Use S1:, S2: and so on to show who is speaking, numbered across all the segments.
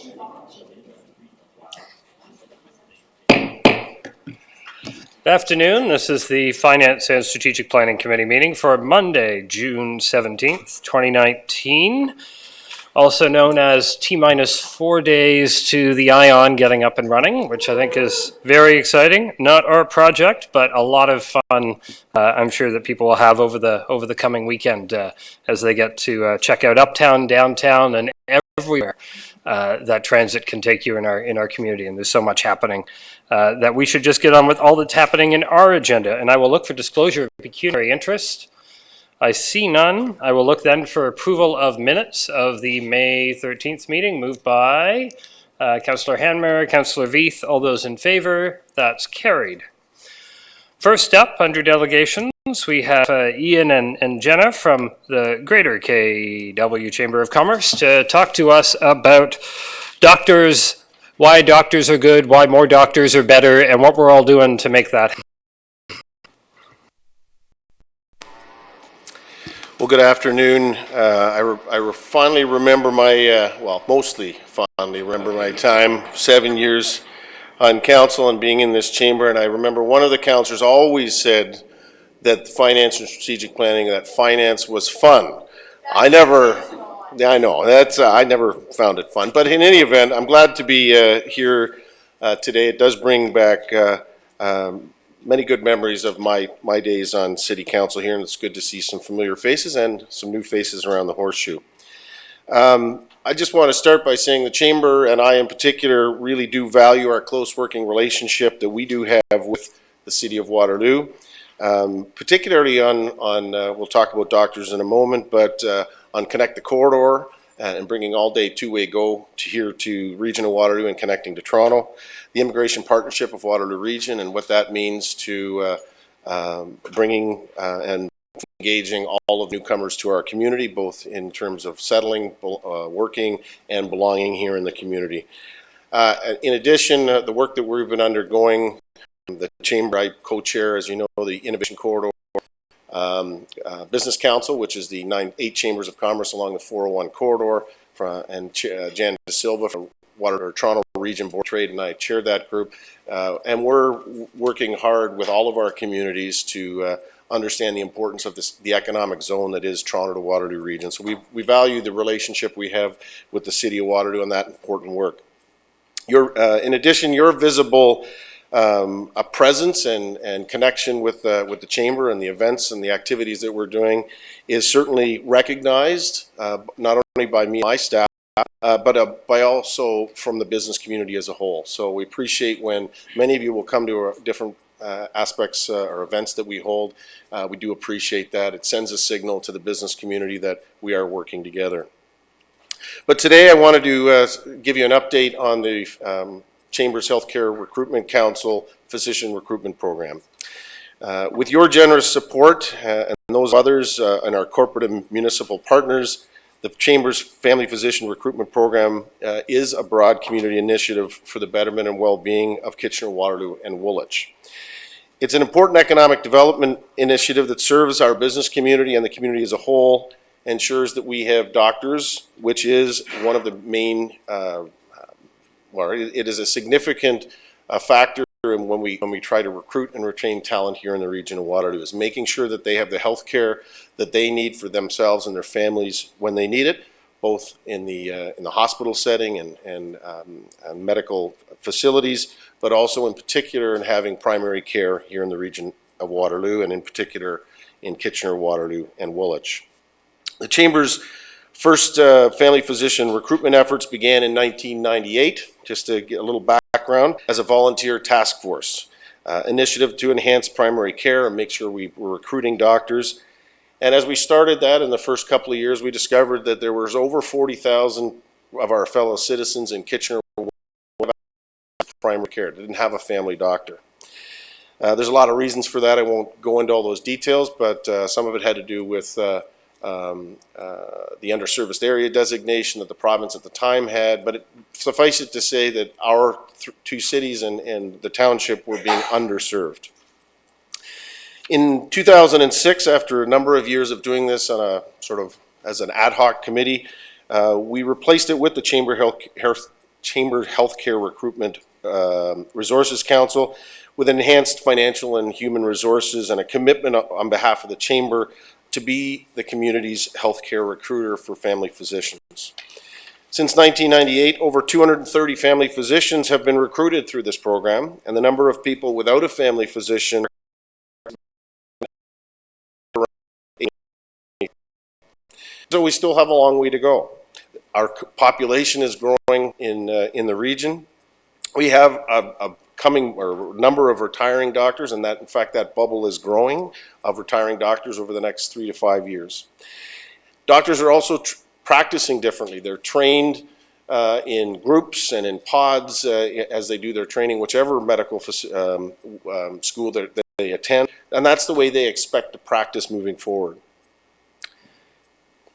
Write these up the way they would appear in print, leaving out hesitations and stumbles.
S1: Good afternoon. This is the Finance and Strategic Planning Committee meeting for Monday, June 17th, 2019. Also known as T-minus 4 days to the ION getting up and running, which I think is very exciting. Not our project, but a lot of fun I'm sure that people will have over the coming weekend as they get to check out uptown, downtown, and everywhere that transit can take you in our community. And there's so much happening that we should just get on with all that's happening in our agenda. And I will look for disclosure of pecuniary interest. I see none. I will look then for approval of minutes of the May 13th meeting, moved by Councillor Hanmer, Councillor Veith. All those in favor? That's carried. First up, under delegations, we have Ian and Jenna from the Greater KW Chamber of Commerce to talk to us about doctors, why doctors are good, why more doctors are better, and what we're all doing to make that happen.
S2: Well, good afternoon. I finally remember my, mostly fondly remember my time, 7 years on council and being in this chamber. And I remember one of the councillors always said that finance and strategic planning, that finance was fun. I never found it fun. But in any event, I'm glad to be here today. It does bring back many good memories of my days on city council here, and it's good to see some familiar faces and some new faces around the horseshoe. I just want to start by saying the chamber, and I in particular, really do value our close working relationship that we do have with the city of Waterloo, particularly on we'll talk about doctors in a moment, but on Connect the Corridor and bringing all-day two-way go here to Region of Waterloo and connecting to Toronto. The Immigration Partnership of Waterloo Region and what that means to bringing and engaging all of newcomers to our community, both in terms of settling, working, and belonging here in the community. In addition, the work that we've been undergoing, the Chamber, I co-chair, as you know, the Innovation Corridor Business Council, which is the 8 chambers of commerce along the 401 corridor, and Jan De Silva from Toronto Region Board of Trade, and I chair that group. And we're working hard with all of our communities to understand the importance of the economic zone that is Toronto to Waterloo region. So we value the relationship we have with the city of Waterloo and that important work. In addition, your visible a presence and connection with the chamber and the events and the activities that we're doing is certainly recognized, not only by me and my staff, but by also from the business community as a whole. So we appreciate when many of you will come to different aspects or events that we hold. We do appreciate that. It sends a signal to the business community that we are working together. But today I wanted to give you an update on the Chamber's Healthcare Recruitment Council Physician Recruitment Program. With your generous support and those others and our corporate and municipal partners, the Chamber's Family Physician Recruitment Program is a broad community initiative for the betterment and well-being of Kitchener, Waterloo, and Woolwich. It's an important economic development initiative that serves our business community and the community as a whole, ensures that we have doctors, which is one of the main, it is a significant factor when we try to recruit and retain talent here in the region of Waterloo, is making sure that they have the health care that they need for themselves and their families when they need it, both in the hospital setting and medical facilities, but also in particular in having primary care here in the region of Waterloo, and in particular in Kitchener, Waterloo, and Woolwich. The Chamber's first family physician recruitment efforts began in 1998, just to get a little background, as a volunteer task force initiative to enhance primary care and make sure we were recruiting doctors. And as we started that in the first couple of years, we discovered that there was over 40,000 of our fellow citizens in Kitchener primary care, didn't have a family doctor. There's a lot of reasons for that. I won't go into all those details, but some of it had to do with the underserviced area designation that the province at the time had, but suffice it to say that our 2 cities and the township were being underserved. In 2006, after a number of years of doing this on a sort of as an ad hoc committee, we replaced it with the Chamber Chamber Healthcare Recruitment Resources Council with enhanced financial and human resources and a commitment on behalf of the Chamber to be the community's healthcare recruiter for family physicians. Since 1998, over 230 family physicians have been recruited through this program, and the number of people without a family physician so we still have a long way to go. Our population is growing in the region. We have a number of retiring doctors, and that, in fact, that bubble is growing of retiring doctors over the next 3 to 5 years. Doctors are also practicing differently. They're trained in groups and in pods as they do their training, whichever medical school that they attend, and that's the way they expect to practice moving forward.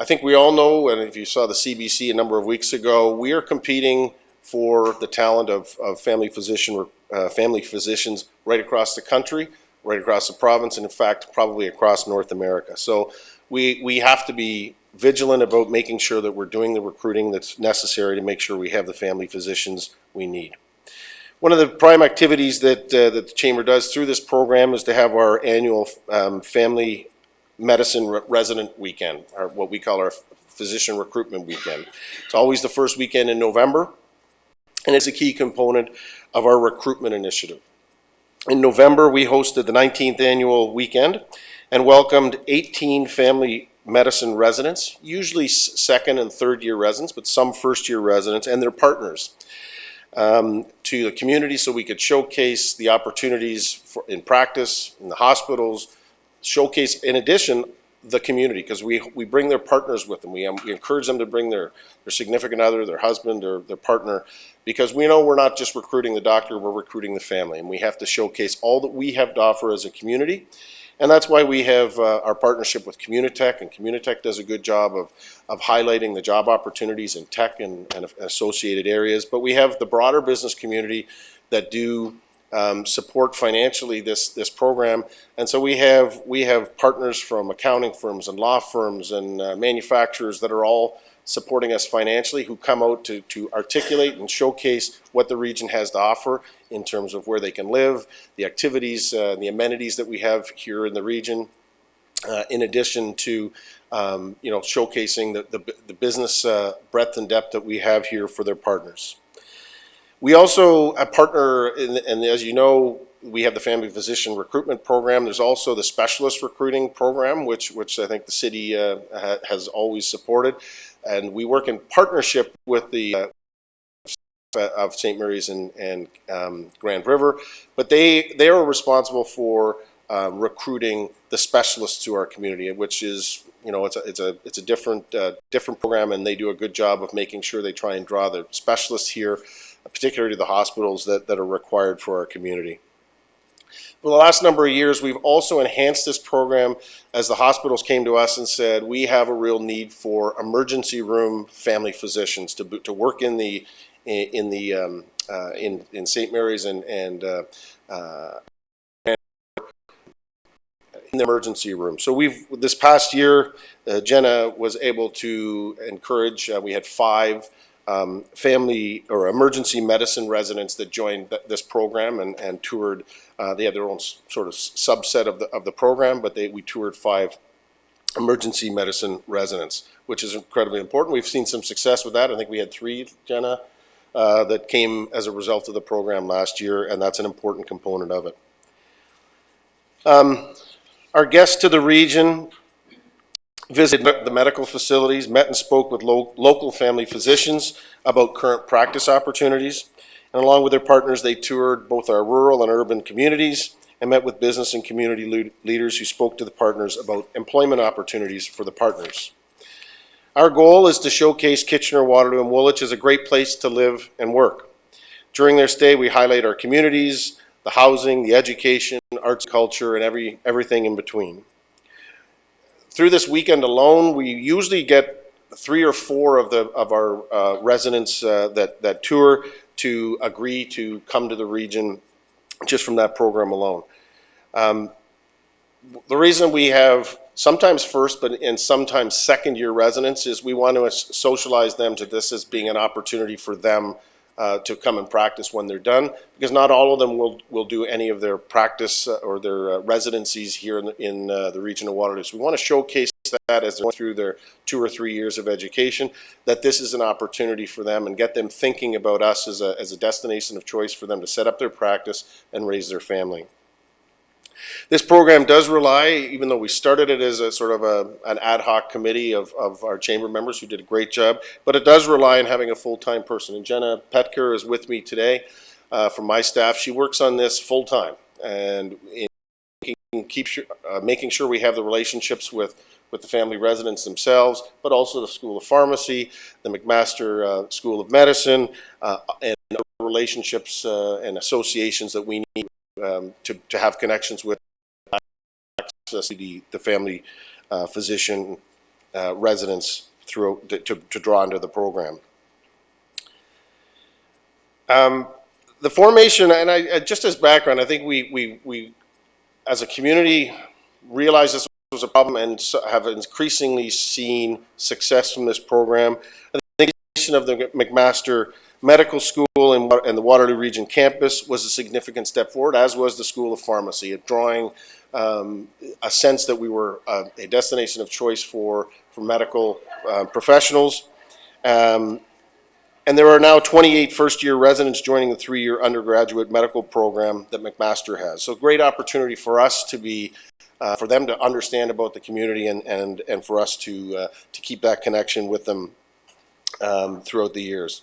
S2: I think we all know, and if you saw the CBC a number of weeks ago, we are competing for the talent of family physicians right across the country, right across the province, and in fact, probably across North America. So we have to be vigilant about making sure that we're doing the recruiting that's necessary to make sure we have the family physicians we need. One of the prime activities that the Chamber does through this program is to have our annual family medicine resident weekend, or what we call our physician recruitment weekend. It's always the first weekend in November, and it's a key component of our recruitment initiative. In November, we hosted the 19th annual weekend and welcomed 18 family medicine residents, usually second and third year residents, but some first year residents and their partners, to the community so we could showcase the opportunities in practice, in the hospitals, showcase, in addition, the community, because we bring their partners with them. We encourage them to bring their significant other, their husband, or their partner, because we know we're not just recruiting the doctor, we're recruiting the family, and we have to showcase all that we have to offer as a community. And that's why we have our partnership with Communitech, and Communitech does a good job of highlighting the job opportunities in tech and associated areas. But we have the broader business community that do support financially this program, and so we have partners from accounting firms and law firms and manufacturers that are all supporting us financially, who come out to articulate and showcase what the region has to offer in terms of where they can live, the activities, the amenities that we have here in the region, in addition to showcasing the business breadth and depth that we have here for their partners. We also partner, and as you know, we have the Family Physician Recruitment Program. There's also the Specialist Recruiting Program, which I think the city has always supported. And we work in partnership with the of St. Mary's and Grand River, but they are responsible for recruiting the specialists to our community, which is, it's a different program, and they do a good job of making sure they try and draw the specialists here, particularly the hospitals that are required for our community. For the last number of years, we've also enhanced this program as the hospitals came to us and said, we have a real need for emergency room family physicians to work in St. Mary's and in the emergency room. So this past year, Jenna was able to encourage, we had 5 family or emergency medicine residents that joined this program and toured. They had their own sort of subset of the program, but we toured 5 emergency medicine residents, which is incredibly important. We've seen some success with that. I think we had 3, Jenna, that came as a result of the program last year, and that's an important component of it. Our guests to the region visited the medical facilities, met and spoke with local family physicians about current practice opportunities, and along with their partners, they toured both our rural and urban communities and met with business and community leaders who spoke to the partners about employment opportunities for the partners. Our goal is to showcase Kitchener, Waterloo, and Woolwich as a great place to live and work. During their stay, we highlight our communities, the housing, the education, arts, culture, and everything in between. Through this weekend alone, we usually get 3 or 4 of our residents that tour to agree to come to the region just from that program alone. The reason we have sometimes first and sometimes second year residents is we want to socialize them to this as being an opportunity for them to come and practice when they're done, because not all of them will do any of their practice or their residencies here in the region of Waterloo. So we want to showcase that as they're going through their 2 or 3 years of education, that this is an opportunity for them and get them thinking about us as a destination of choice for them to set up their practice and raise their family. This program does rely, even though we started it as a sort of an ad hoc committee of our chamber members who did a great job, but it does rely on having a full-time person. And Jenna Petker is with me today from my staff. She works on this full-time and making sure we have the relationships with the family residents themselves, but also the School of Pharmacy, the McMaster School of Medicine, and relationships and associations that we need to have connections with access to the family physician residents through to draw into the program. The formation, and I just as background, I think we as a community realize this was a problem and have increasingly seen success from this program. The creation of the McMaster Medical School and the Waterloo Region campus was a significant step forward, as was the School of Pharmacy, drawing a sense that we were a destination of choice for medical professionals. And there are now 28 first-year residents joining the 3-year undergraduate medical program that McMaster has. So great opportunity for us to be, for them to understand about the community and for us to keep that connection with them throughout the years.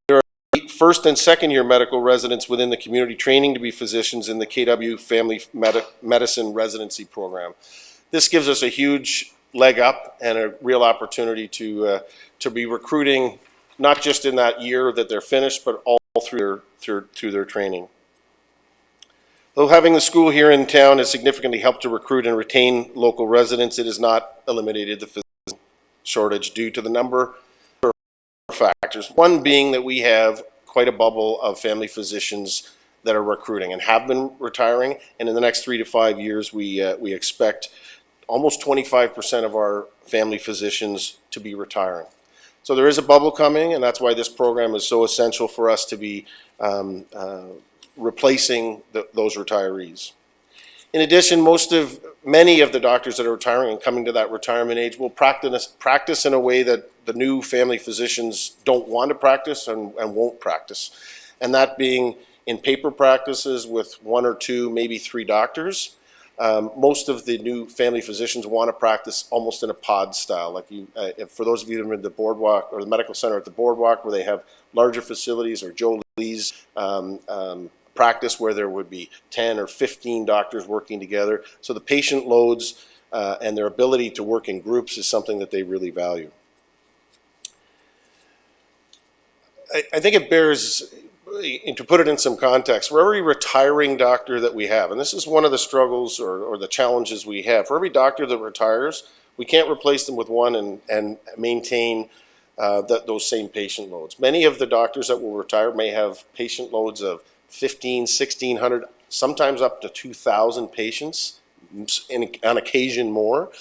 S2: There are 8 first and second-year medical residents within the community training to be physicians in the KW Family Medicine Residency Program. This gives us a huge leg up and a real opportunity to be recruiting, not just in that year that they're finished, but all through their training. Though having the school here in town has significantly helped to recruit and retain local residents, it has not eliminated the physician shortage due to the number of factors. One being that we have quite a bubble of family physicians that are recruiting and have been retiring, and in the next 3 to 5 years we expect almost 25% of our family physicians to be retiring. So there is a bubble coming, and that's why this program is so essential for us to be replacing those retirees. In addition, many of the doctors that are retiring and coming to that retirement age will practice in a way that the new family physicians don't want to practice and won't practice. And that being in paper practices with 1 or 2, maybe 3 doctors. Most of the new family physicians want to practice almost in a pod style. Like for those of you that are in the Boardwalk or the medical center at the Boardwalk, where they have larger facilities, or Joe Lee's practice where there would be 10 or 15 doctors working together. So the patient loads and their ability to work in groups is something that they really value. I think it bears, and to put it in some context, for every retiring doctor that we have, and this is one of the struggles or the challenges we have, for every doctor that retires, we can't replace them with one and maintain those same patient loads. Many of the doctors that will retire may have patient loads of 1,500, 1,600, sometimes up to 2,000 patients, on occasion more.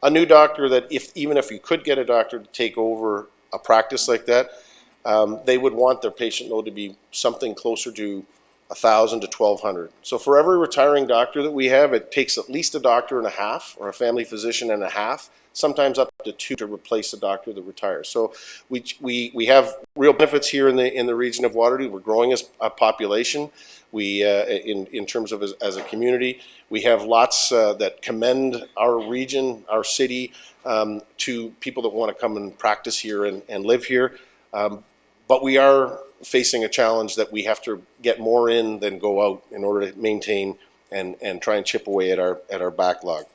S2: A new doctor that, even if you could get a doctor to take over a practice like that, they would want their patient load to be something closer to 1,000 to 1,200. So for every retiring doctor that we have, it takes at least a doctor and a half, or a family physician and a half, sometimes up to 2 to replace a doctor that retires. So we have real benefits here in the region of Waterloo. We're growing as a population. We in terms of as a community, we have lots that commend our region, our city, to people that want to come and practice here and live here. But we are facing a challenge that we have to get more in than go out in order to maintain and try and chip away at our backlog.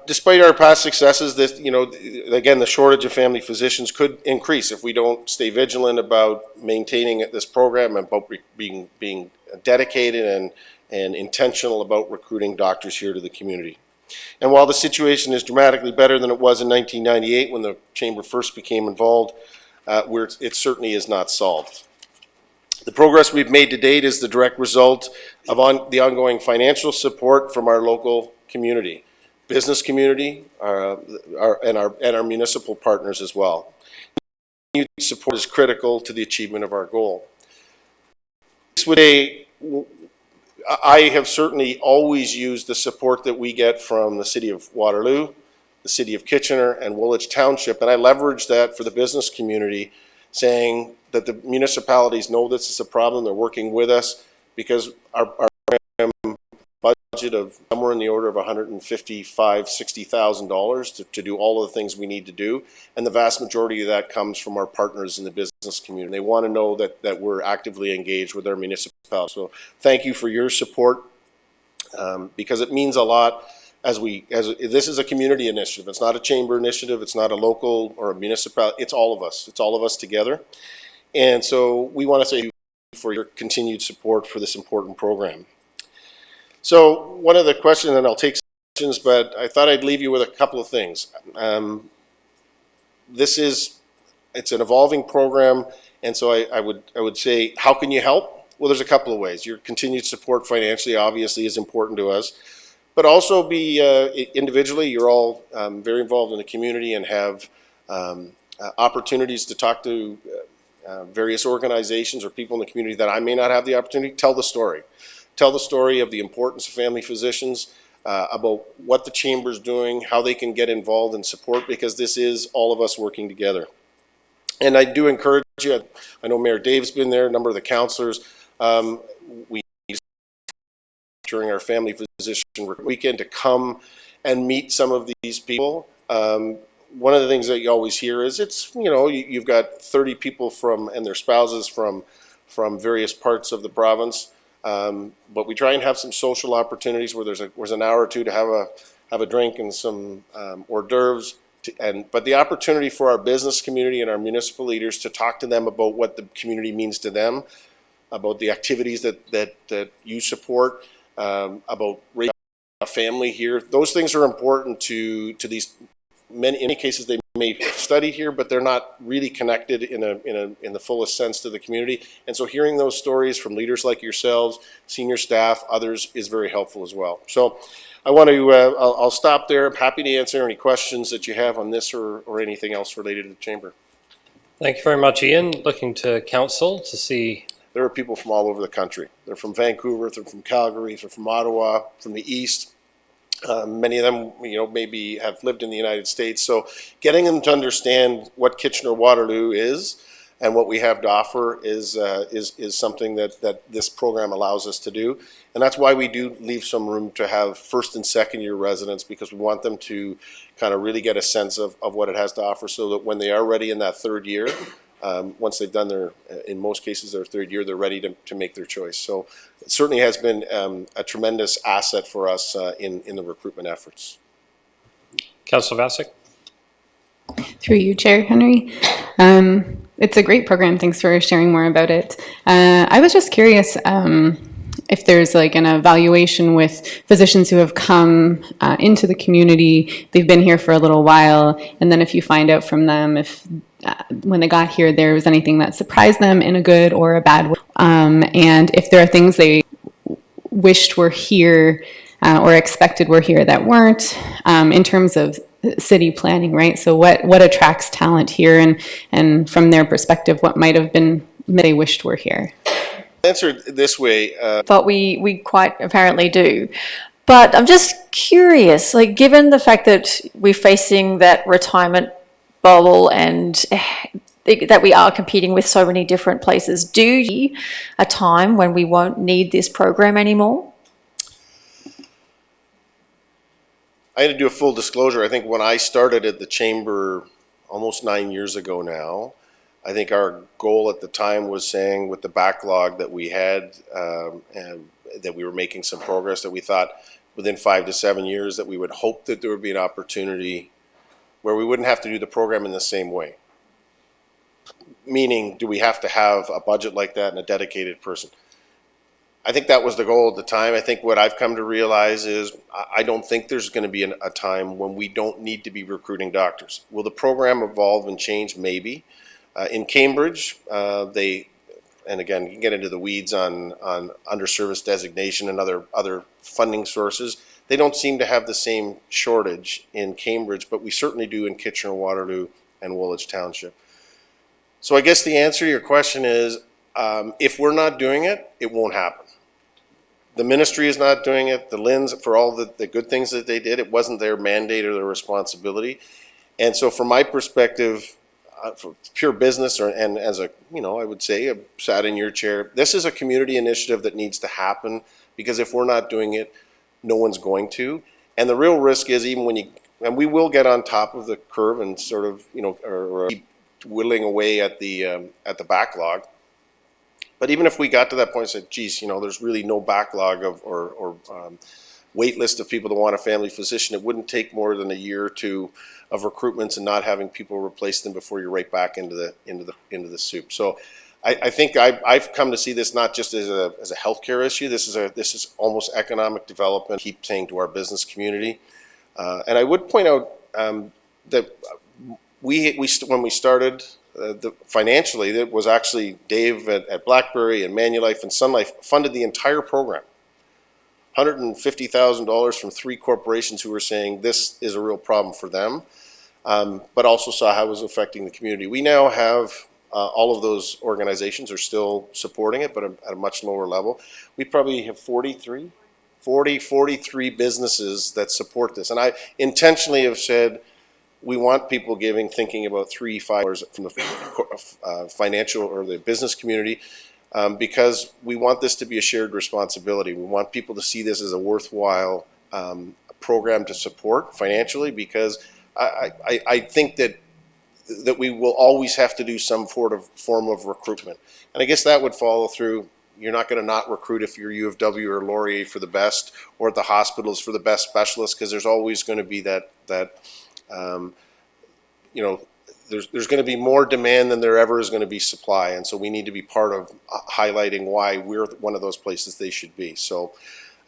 S2: Despite our past successes, again, the shortage of family physicians could increase if we don't stay vigilant about maintaining this program and about being dedicated and intentional about recruiting doctors here to the community. And while the situation is dramatically better than it was in 1998 when the Chamber first became involved, it certainly is not solved. The progress we've made to date is the direct result of the ongoing financial support from our local community, business community, and our municipal partners as well. support is critical to the achievement of our goal. This would I have certainly always used the support that we get from the City of Waterloo, the City of Kitchener, and Woolwich Township, and I leverage that for the business community, saying that the municipalities know this is a problem, they're working with us, because our budget of somewhere in the order of $155,000-$60,000 to do all of the things we need to do, and the vast majority of that comes from our partners in the business community. They want to know that we're actively engaged with our municipalities. So thank you for your support, because it means a lot as this is a community initiative. It's not a chamber initiative. It's not a local or a municipality. It's all of us. It's all of us together. And so we want to thank you for your continued support for this important program. So one of the questions, and I'll take questions, but I thought I'd leave you with a couple of things. It's an evolving program, and so I would say, how can you help? Well, there's a couple of ways. Your continued support financially, obviously, is important to us, but also be individually. You're all very involved in the community and have opportunities to talk to various organizations or people in the community that I may not have the opportunity. Tell the story. Tell the story of the importance of family physicians, about what the chamber is doing, how they can get involved and support, because this is all of us working together. And I do encourage you, I know Mayor Dave's been there, a number of the councillors, we during our family physician weekend to come and meet some of these people. One of the things that you always hear is you've got 30 people and their spouses from various parts of the province. But we try and have some social opportunities where there's an hour or two to have a drink and some hors d'oeuvres. But the opportunity for our business community and our municipal leaders to talk to them about what the community means to them, about the activities that you support, about raising a family here. Those things are important to these. In many cases, they may study here, but they're not really connected in the fullest sense to the community. And so hearing those stories from leaders like yourselves, senior staff, others, is very helpful as well. So I want to, I'll stop there. I'm happy to answer any questions that you have on this or anything else related to the chamber.
S1: Thank you very much, Ian. Looking to council to see.
S2: There are people from all over the country. They're from Vancouver, they're from Calgary, they're from Ottawa, from the East. Many of them, maybe have lived in the United States. So getting them to understand what Kitchener-Waterloo is and what we have to offer is something that this program allows us to do. And that's why we do leave some room to have first and second year residents, because we want them to kind of really get a sense of what it has to offer, so that when they are ready in that third year, once they've done in most cases, their third year, they're ready to make their choice. So it certainly has been a tremendous asset for us in the recruitment efforts.
S1: Councillor Vasic.
S3: Through you, Chair Henry. It's a great program. Thanks for sharing more about it. I was just curious if there's like an evaluation with physicians who have come into the community, they've been here for a little while, and then if you find out from them if when they got here there was anything that surprised them in a good or a bad way, and if there are things they wished were here or expected were here that weren't, in terms of city planning, right? So what attracts talent here, and from their perspective, what might have been they wished were here?
S2: Answered this way.
S4: But we quite apparently do. But I'm just curious, like, given the fact that we're facing that retirement bubble and that we are competing with so many different places, do you see a time when we won't need this program anymore?
S2: I had to do a full disclosure. I think when I started at the chamber almost 9 years ago now, I think our goal at the time was saying, with the backlog that we had, and that we were making some progress, that we thought within 5 to 7 years that we would hope that there would be an opportunity where we wouldn't have to do the program in the same way. Meaning, do we have to have a budget like that and a dedicated person? I think that was the goal at the time. I think what I've come to realize is I don't think there's going to be a time when we don't need to be recruiting doctors. Will the program evolve and change? Maybe. In Cambridge, and again, you can get into the weeds on underserviced designation and other funding sources. They don't seem to have the same shortage in Cambridge, but we certainly do in Kitchener, Waterloo, and Woolwich Township. So I guess the answer to your question is, if we're not doing it, it won't happen. The ministry is not doing it. The LINs, for all the good things that they did, it wasn't their mandate or their responsibility. And so from my perspective, for pure business, and as a, I would say, sat in your chair, this is a community initiative that needs to happen, because if we're not doing it, no one's going to. And the real risk is, even when and we will get on top of the curve and sort of, or keep whittling away at the backlog. But even if we got to that point and said, geez, there's really no backlog or wait list of people that want a family physician, it wouldn't take more than a year or two of recruitments and not having people replace them before you're right back into the soup. So I think I've come to see this not just as a healthcare issue. This is almost economic development. Keep saying to our business community, and I would point out that when we started. Financially, it was actually Dave at BlackBerry and Manulife and Sun Life funded the entire program. $150,000 from 3 corporations who were saying this is a real problem for them, but also saw how it was affecting the community. We now have all of those organizations are still supporting it, but at a much lower level. We probably have 43 businesses that support this. And I intentionally have said, we want people thinking about 3-5 years from the financial or the business community, because we want this to be a shared responsibility. We want people to see this as a worthwhile program to support financially, because I think that we will always have to do some form of recruitment. And I guess that would follow through. You're not going to not recruit if you're U of W or Laurier for the best, or at the hospitals for the best specialists, because there's always going to be that there's going to be more demand than there ever is going to be supply, and so we need to be part of highlighting why we're one of those places they should be. So,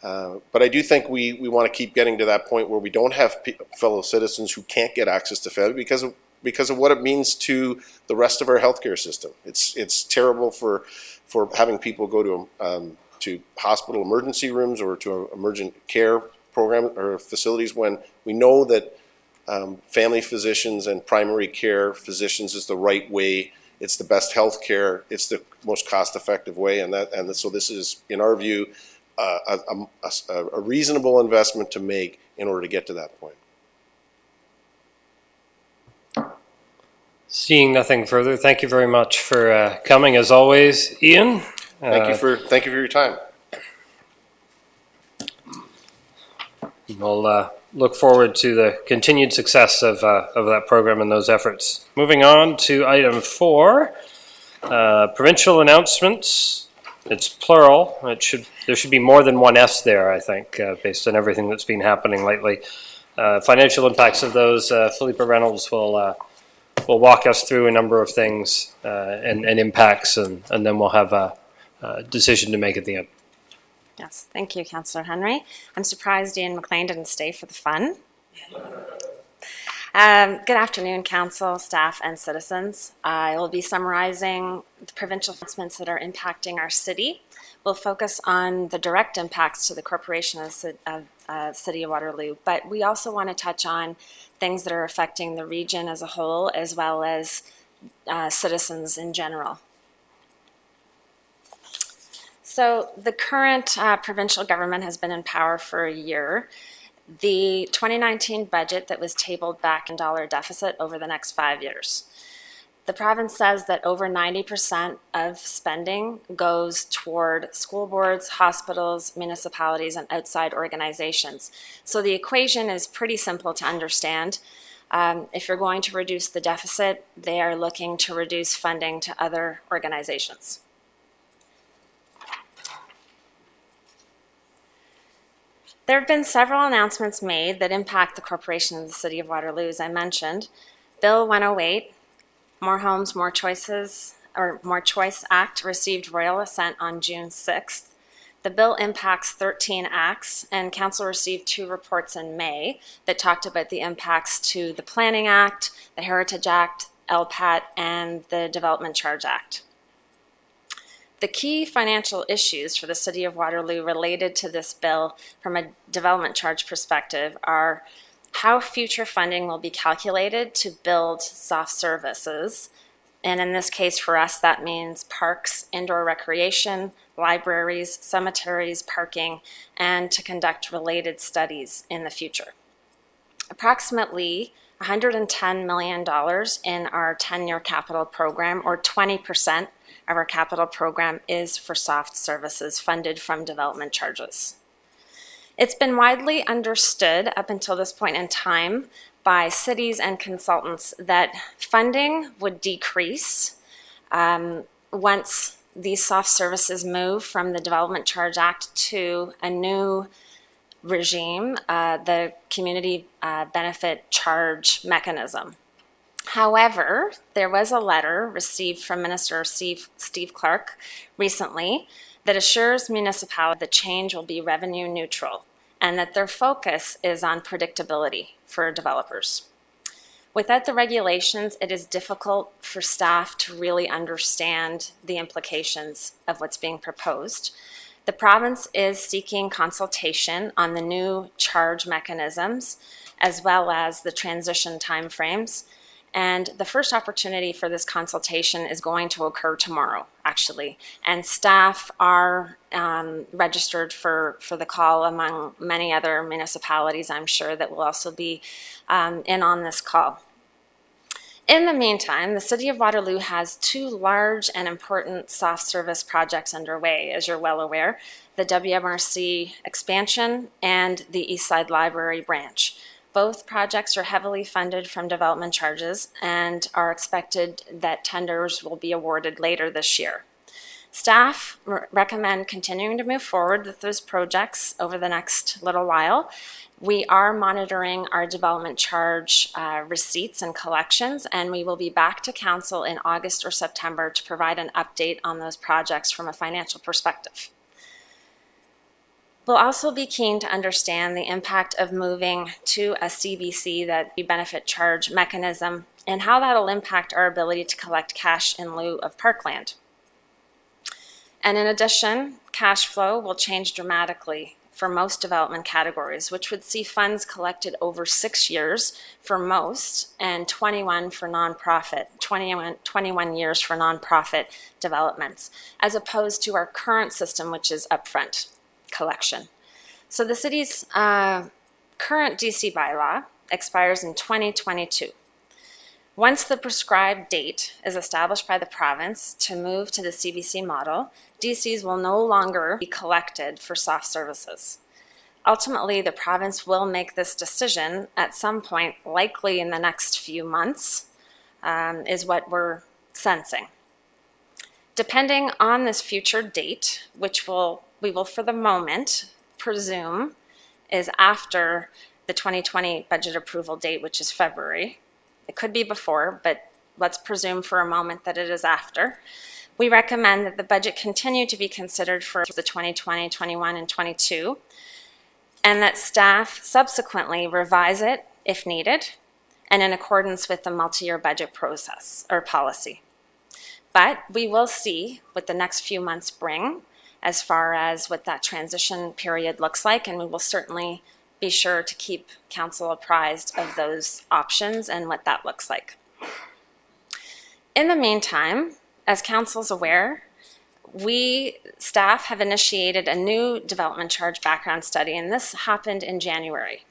S2: but I do think we want to keep getting to that point where we don't have fellow citizens who can't get access to FED because of what it means to the rest of our healthcare system. It's terrible for having people go to hospital emergency rooms or to emergent care program or facilities when we know that family physicians and primary care physicians is the right way. It's the best health care. It's the most cost-effective way, and so this is, in our view, a reasonable investment to make in order to get to that point.
S1: Seeing nothing further, thank you very much for coming, as always, Ian.
S2: Thank you for your time.
S1: We'll look forward to the continued success of that program and those efforts. Moving on to item 4, provincial announcements. It's plural. There should be more than one S there, I think, based on everything that's been happening lately. Financial impacts of those, Philippa Reynolds will walk us through a number of things and impacts, and then we'll have a decision to make at the end.
S5: Yes, thank you, Councillor Henry. I'm surprised Ian McLean didn't stay for the fun. Good afternoon, Council, staff, and citizens. I will be summarizing the provincial announcements that are impacting our city. We'll focus on the direct impacts to the corporation of City of Waterloo, but we also want to touch on things that are affecting the region as a whole, as well as citizens in general. So the current provincial government has been in power for a year. The 2019 budget that was tabled back in dollar deficit over the next 5 years. The province says that over 90% of spending goes toward school boards, hospitals, municipalities, and outside organizations. So the equation is pretty simple to understand. If you're going to reduce the deficit, they are looking to reduce funding to other organizations. There have been several announcements made that impact the corporation of the City of Waterloo, as I mentioned. Bill 108, More Homes, More Choices, or More Choice Act received royal assent on June 6th. The bill impacts 13 acts, and Council received 2 reports in May that talked about the impacts to the Planning Act, the Heritage Act, LPAT, and the Development Charge Act. The key financial issues for the City of Waterloo related to this bill from a development charge perspective are how future funding will be calculated to build soft services, And in this case, for us, that means parks, indoor recreation, libraries, cemeteries, parking, and to conduct related studies in the future. Approximately $110 million in our 10-year capital program, or 20% of our capital program, is for soft services funded from development charges. It's been widely understood up until this point in time by cities and consultants that funding would decrease once these soft services move from the Development Charge Act to a new regime, the Community Benefit Charge Mechanism. However, there was a letter received from Minister Steve Clark recently that assures municipalities the change will be revenue neutral and that their focus is on predictability for developers. Without the regulations, it is difficult for staff to really understand the implications of what's being proposed. The province is seeking consultation on the new charge mechanisms as well as the transition timeframes. And the first opportunity for this consultation is going to occur tomorrow, actually. And staff are registered for the call, among many other municipalities, I'm sure, that will also be in on this call. In the meantime, the City of Waterloo has two large and important soft service projects underway, as you're well aware, the WMRC expansion and the Eastside Library branch. Both projects are heavily funded from development charges and are expected that tenders will be awarded later this year. Staff recommend continuing to move forward with those projects over the next little while. We are monitoring our development charge receipts and collections, and we will be back to Council in August or September to provide an update on those projects from a financial perspective. We'll also be keen to understand the impact of moving to a CBC, that the benefit charge mechanism, and how that'll impact our ability to collect cash in lieu of parkland. And in addition, cash flow will change dramatically for most development categories, which would see funds collected over 6 years for most and 21 years for nonprofit developments, as opposed to our current system, which is upfront collection. So the city's current DC bylaw expires in 2022. Once the prescribed date is established by the province to move to the CBC model, DCs will no longer be collected for soft services. Ultimately, the province will make this decision at some point, likely in the next few months, is what we're sensing. Depending on this future date, which we will for the moment presume is after the 2020 budget approval date, which is February. It could be before, but let's presume for a moment that it is after. We recommend that the budget continue to be considered for the 2020, 21, and 22, and that staff subsequently revise it if needed and in accordance with the multi-year budget process or policy. But we will see what the next few months bring as far as what that transition period looks like, and we will certainly be sure to keep council apprised of those options and what that looks like. In the meantime, as council's aware, we staff have initiated a new development charge background study, and this happened in January.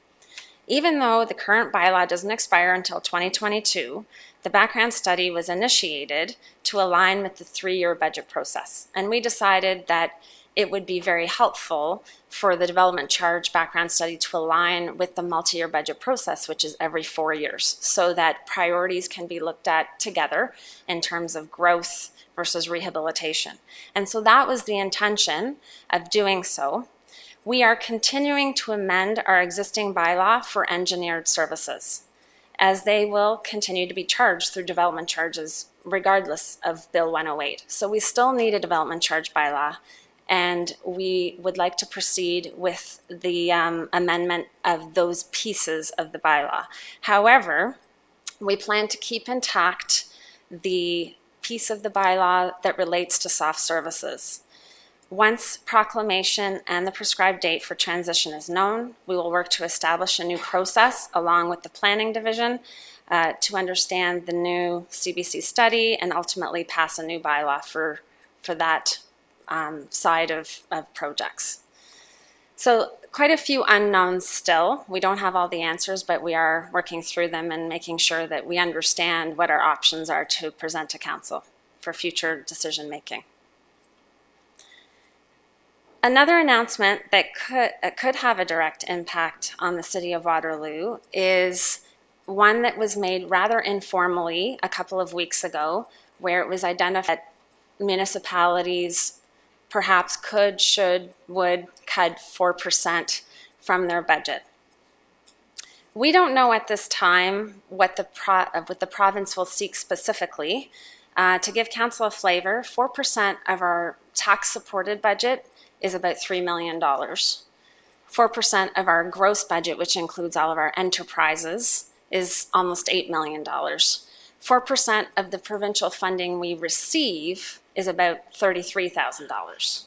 S5: Even though the current bylaw doesn't expire until 2022, the background study was initiated to align with the 3-year budget process. And we decided that it would be very helpful for the development charge background study to align with the multi-year budget process, which is every 4 years, so that priorities can be looked at together in terms of growth versus rehabilitation. And so that was the intention of doing so. We are continuing to amend our existing bylaw for engineered services, as they will continue to be charged through development charges regardless of Bill 108. So we still need a development charge bylaw, and we would like to proceed with the amendment of those pieces of the bylaw. However, we plan to keep intact the piece of the bylaw that relates to soft services. Once proclamation and the prescribed date for transition is known, we will work to establish a new process along with the planning division to understand the new CBC study and ultimately pass a new bylaw for that side of projects. So quite a few unknowns still. We don't have all the answers, but we are working through them and making sure that we understand what our options are to present to council for future decision making. Another announcement that could have a direct impact on the City of Waterloo is one that was made rather informally a couple of weeks ago, where it was identified that municipalities perhaps could, should, would cut 4% from their budget. We don't know at this time what the province will seek specifically. To give council a flavor, 4% of our tax-supported budget is about $3 million. 4% of our gross budget, which includes all of our enterprises, is almost $8 million. 4% of the provincial funding we receive is about $33,000.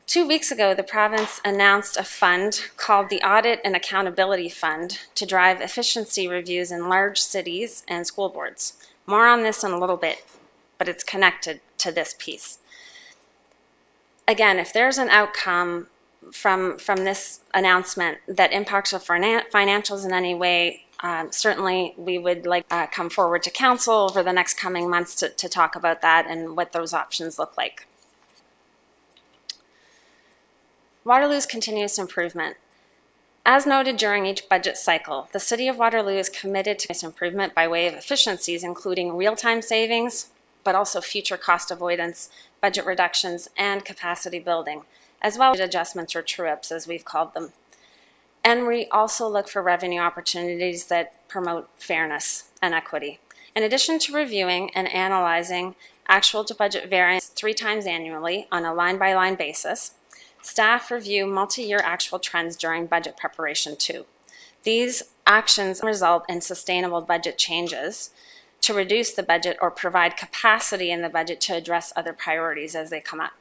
S5: 2 weeks ago, the province announced a fund called the Audit and Accountability Fund to drive efficiency reviews in large cities and school boards. More on this in a little bit, but it's connected to this piece. Again, if there's an outcome from this announcement that impacts our financials in any way, certainly we would like come forward to council over the next coming months to talk about that and what those options look like. Waterloo's continuous improvement. As noted during each budget cycle, the City of Waterloo is committed to this improvement by way of efficiencies, including real-time savings, but also future cost avoidance, budget reductions, and capacity building, as well as adjustments or true-ups, as we've called them. And we also look for revenue opportunities that promote fairness and equity. In addition to reviewing and analyzing actual to budget variance 3 times annually on a line-by-line basis, staff review multi-year actual trends during budget preparation too. These actions result in sustainable budget changes to reduce the budget or provide capacity in the budget to address other priorities as they come up.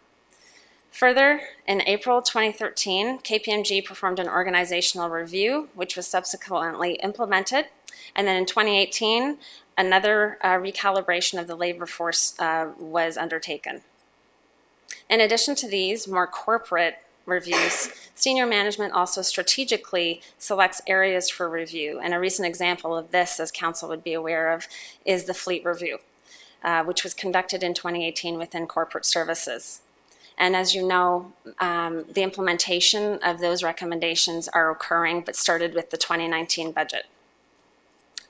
S5: Further, in April 2013, KPMG performed an organizational review, which was subsequently implemented. And then in 2018, another recalibration of the labor force was undertaken. In addition to these more corporate reviews, senior management also strategically selects areas for review. And a recent example of this, as council would be aware of, is the fleet review, which was conducted in 2018 within corporate services. And as you know, the implementation of those recommendations are occurring, but started with the 2019 budget.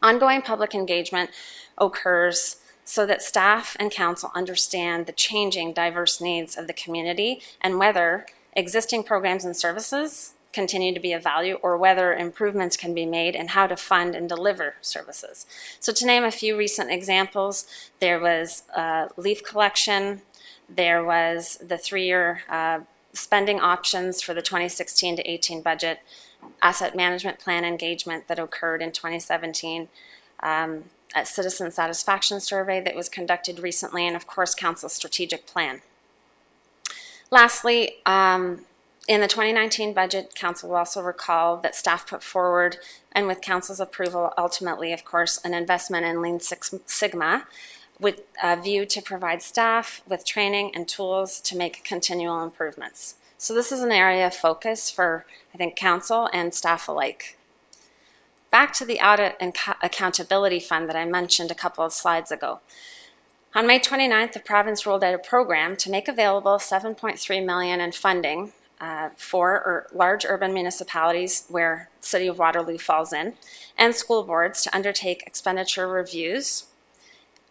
S5: Ongoing public engagement occurs so that staff and council understand the changing, diverse needs of the community and whether existing programs and services continue to be of value or whether improvements can be made and how to fund and deliver services. So to name a few recent examples, there was leaf collection, there was the 3-year spending options for the 2016 to 18 budget, asset management plan engagement that occurred in 2017, a citizen satisfaction survey that was conducted recently, and of course, council's strategic plan. Lastly, in the 2019 budget, council will also recall that staff put forward, and with council's approval, ultimately, of course, an investment in Lean Six Sigma with a view to provide staff with training and tools to make continual improvements. So this is an area of focus for, I think, council and staff alike. Back to the Audit and Accountability Fund that I mentioned a couple of slides ago. On May 29th, the province rolled out a program to make available $7.3 million in funding for large urban municipalities where City of Waterloo falls in, and school boards to undertake expenditure reviews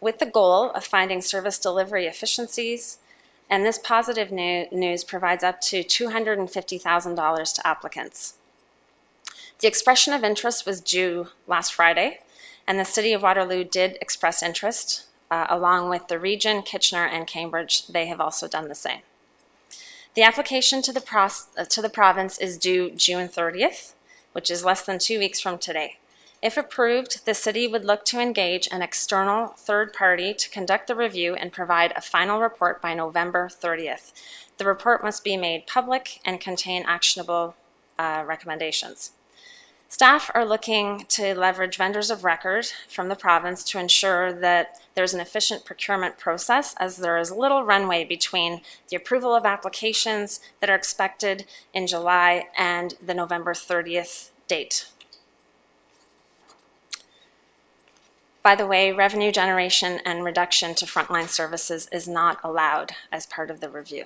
S5: with the goal of finding service delivery efficiencies. And this positive news provides up to $250,000 to applicants. The expression of interest was due last Friday, and the City of Waterloo did express interest, along with the region, Kitchener, and Cambridge. They have also done the same. The application to the province is due June 30th, which is less than 2 weeks from today. If approved, the city would look to engage an external third party to conduct the review and provide a final report by November 30th. The report must be made public and contain actionable recommendations. Staff are looking to leverage vendors of record from the province to ensure that there's an efficient procurement process, as there is little runway between the approval of applications that are expected in July and the November 30th date. By the way, revenue generation and reduction to frontline services is not allowed as part of the review.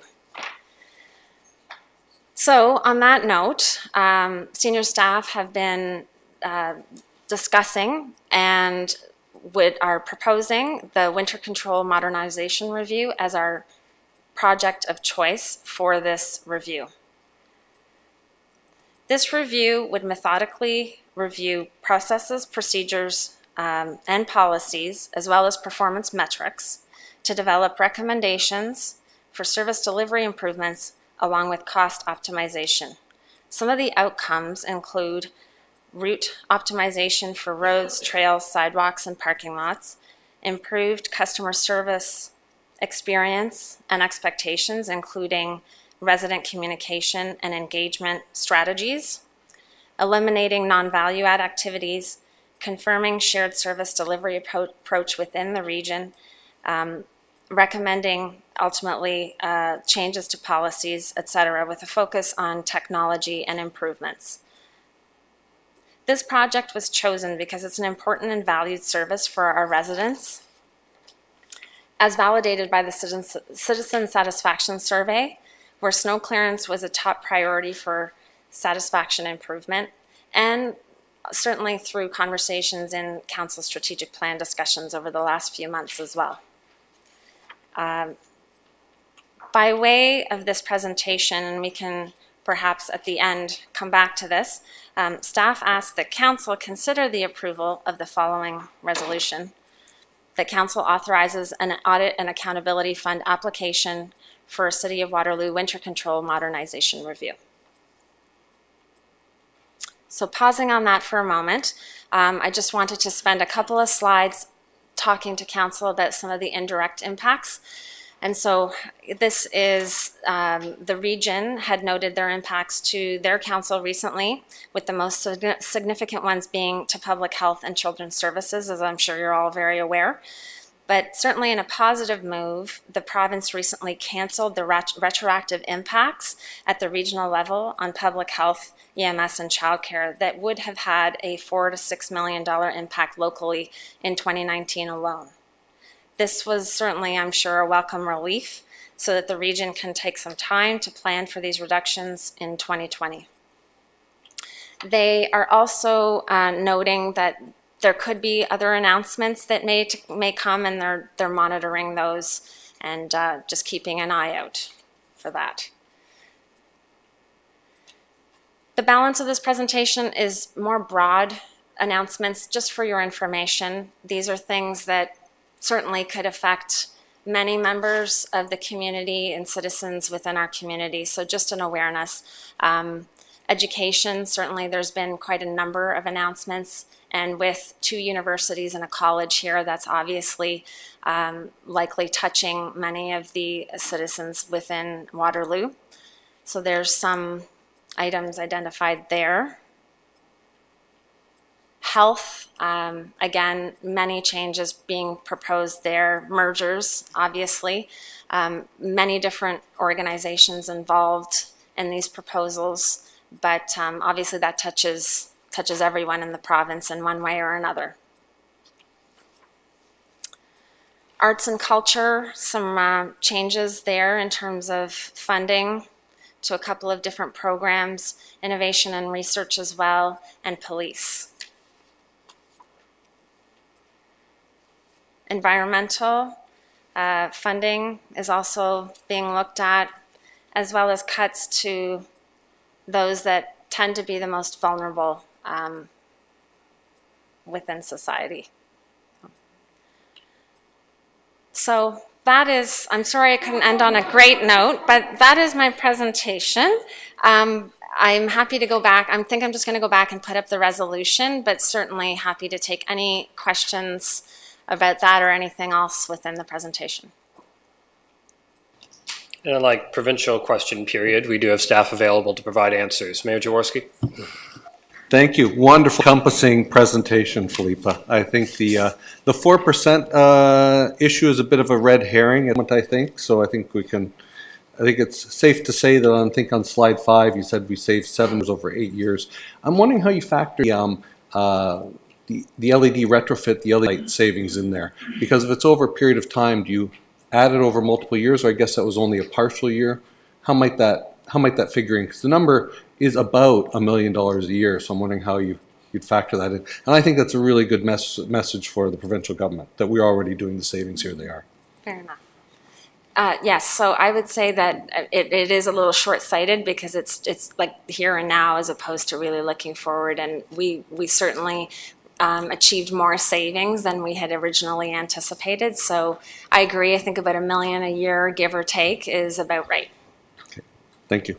S5: So on that note, senior staff have been discussing and are proposing the Winter Control Modernization Review as our project of choice for this review. This review would methodically review processes, procedures, and policies, as well as performance metrics, to develop recommendations for service delivery improvements along with cost optimization. Some of the outcomes include route optimization for roads, trails, sidewalks, and parking lots, improved customer service experience and expectations, including resident communication and engagement strategies, eliminating non-value add activities, confirming shared service delivery approach within the region, recommending ultimately changes to policies, etc., with a focus on technology and improvements. This project was chosen because it's an important and valued service for our residents. As validated by the Citizen Satisfaction Survey, where snow clearance was a top priority for satisfaction improvement, and certainly through conversations in Council strategic plan discussions over the last few months as well. By way of this presentation, and we can perhaps at the end come back to this, staff asked that Council consider the approval of the following resolution. That Council authorizes an Audit and Accountability Fund application for a City of Waterloo Winter Control Modernization Review. So pausing on that for a moment, I just wanted to spend a couple of slides talking to Council about some of the indirect impacts. And so this is, the region had noted their impacts to their council recently, with the most significant ones being to public health and children's services, as I'm sure you're all very aware. But certainly in a positive move, the province recently canceled the retroactive impacts at the regional level on public health, EMS, and childcare that would have had a $4 to $6 million impact locally in 2019 alone. This was certainly, I'm sure, a welcome relief so that the region can take some time to plan for these reductions in 2020. They are also noting that there could be other announcements that may come, and they're monitoring those and just keeping an eye out for that. The balance of this presentation is more broad announcements just for your information. These are things that certainly could affect many members of the community and citizens within our community, so just an awareness. Education, certainly there's been quite a number of announcements, and with 2 universities and a college here, that's obviously likely touching many of the citizens within Waterloo. So there's some items identified there. Health, again, many changes being proposed there, mergers, obviously, many different organizations involved in these proposals, but obviously that touches everyone in the province in one way or another. Arts and culture, some changes there in terms of funding to a couple of different programs, innovation and research as well, and police. Environmental funding is also being looked at, as well as cuts to those that tend to be the most vulnerable within society. So that is, I'm sorry I couldn't end on a great note, but that is my presentation. I'm happy to go back. I think I'm just going to go back and put up the resolution, but certainly happy to take any questions about that or anything else within the presentation.
S1: And unlike provincial question period, we do have staff available to provide answers. Mayor Jaworski?
S6: Thank you. Wonderful, encompassing presentation, Philippa. I think the 4% issue is a bit of a red herring, I think. So I think it's safe to say that on slide 5, you said we saved 7 years over 8 years. I'm wondering how you factor the LED retrofit, the LED savings in there, because if it's over a period of time, do you add it over multiple years, or I guess that was only a partial year? How might that figure in? Because the number is about $1 million a year, so I'm wondering how you'd factor that in. And I think that's a really good message for the provincial government, that we're already doing the savings here they are.
S5: Fair enough. Yes, so I would say that it is a little short-sighted because it's like here and now as opposed to really looking forward, and we certainly achieved more savings than we had originally anticipated. So I agree. I think about $1 million a year, give or take, is about right.
S6: Okay. Thank you.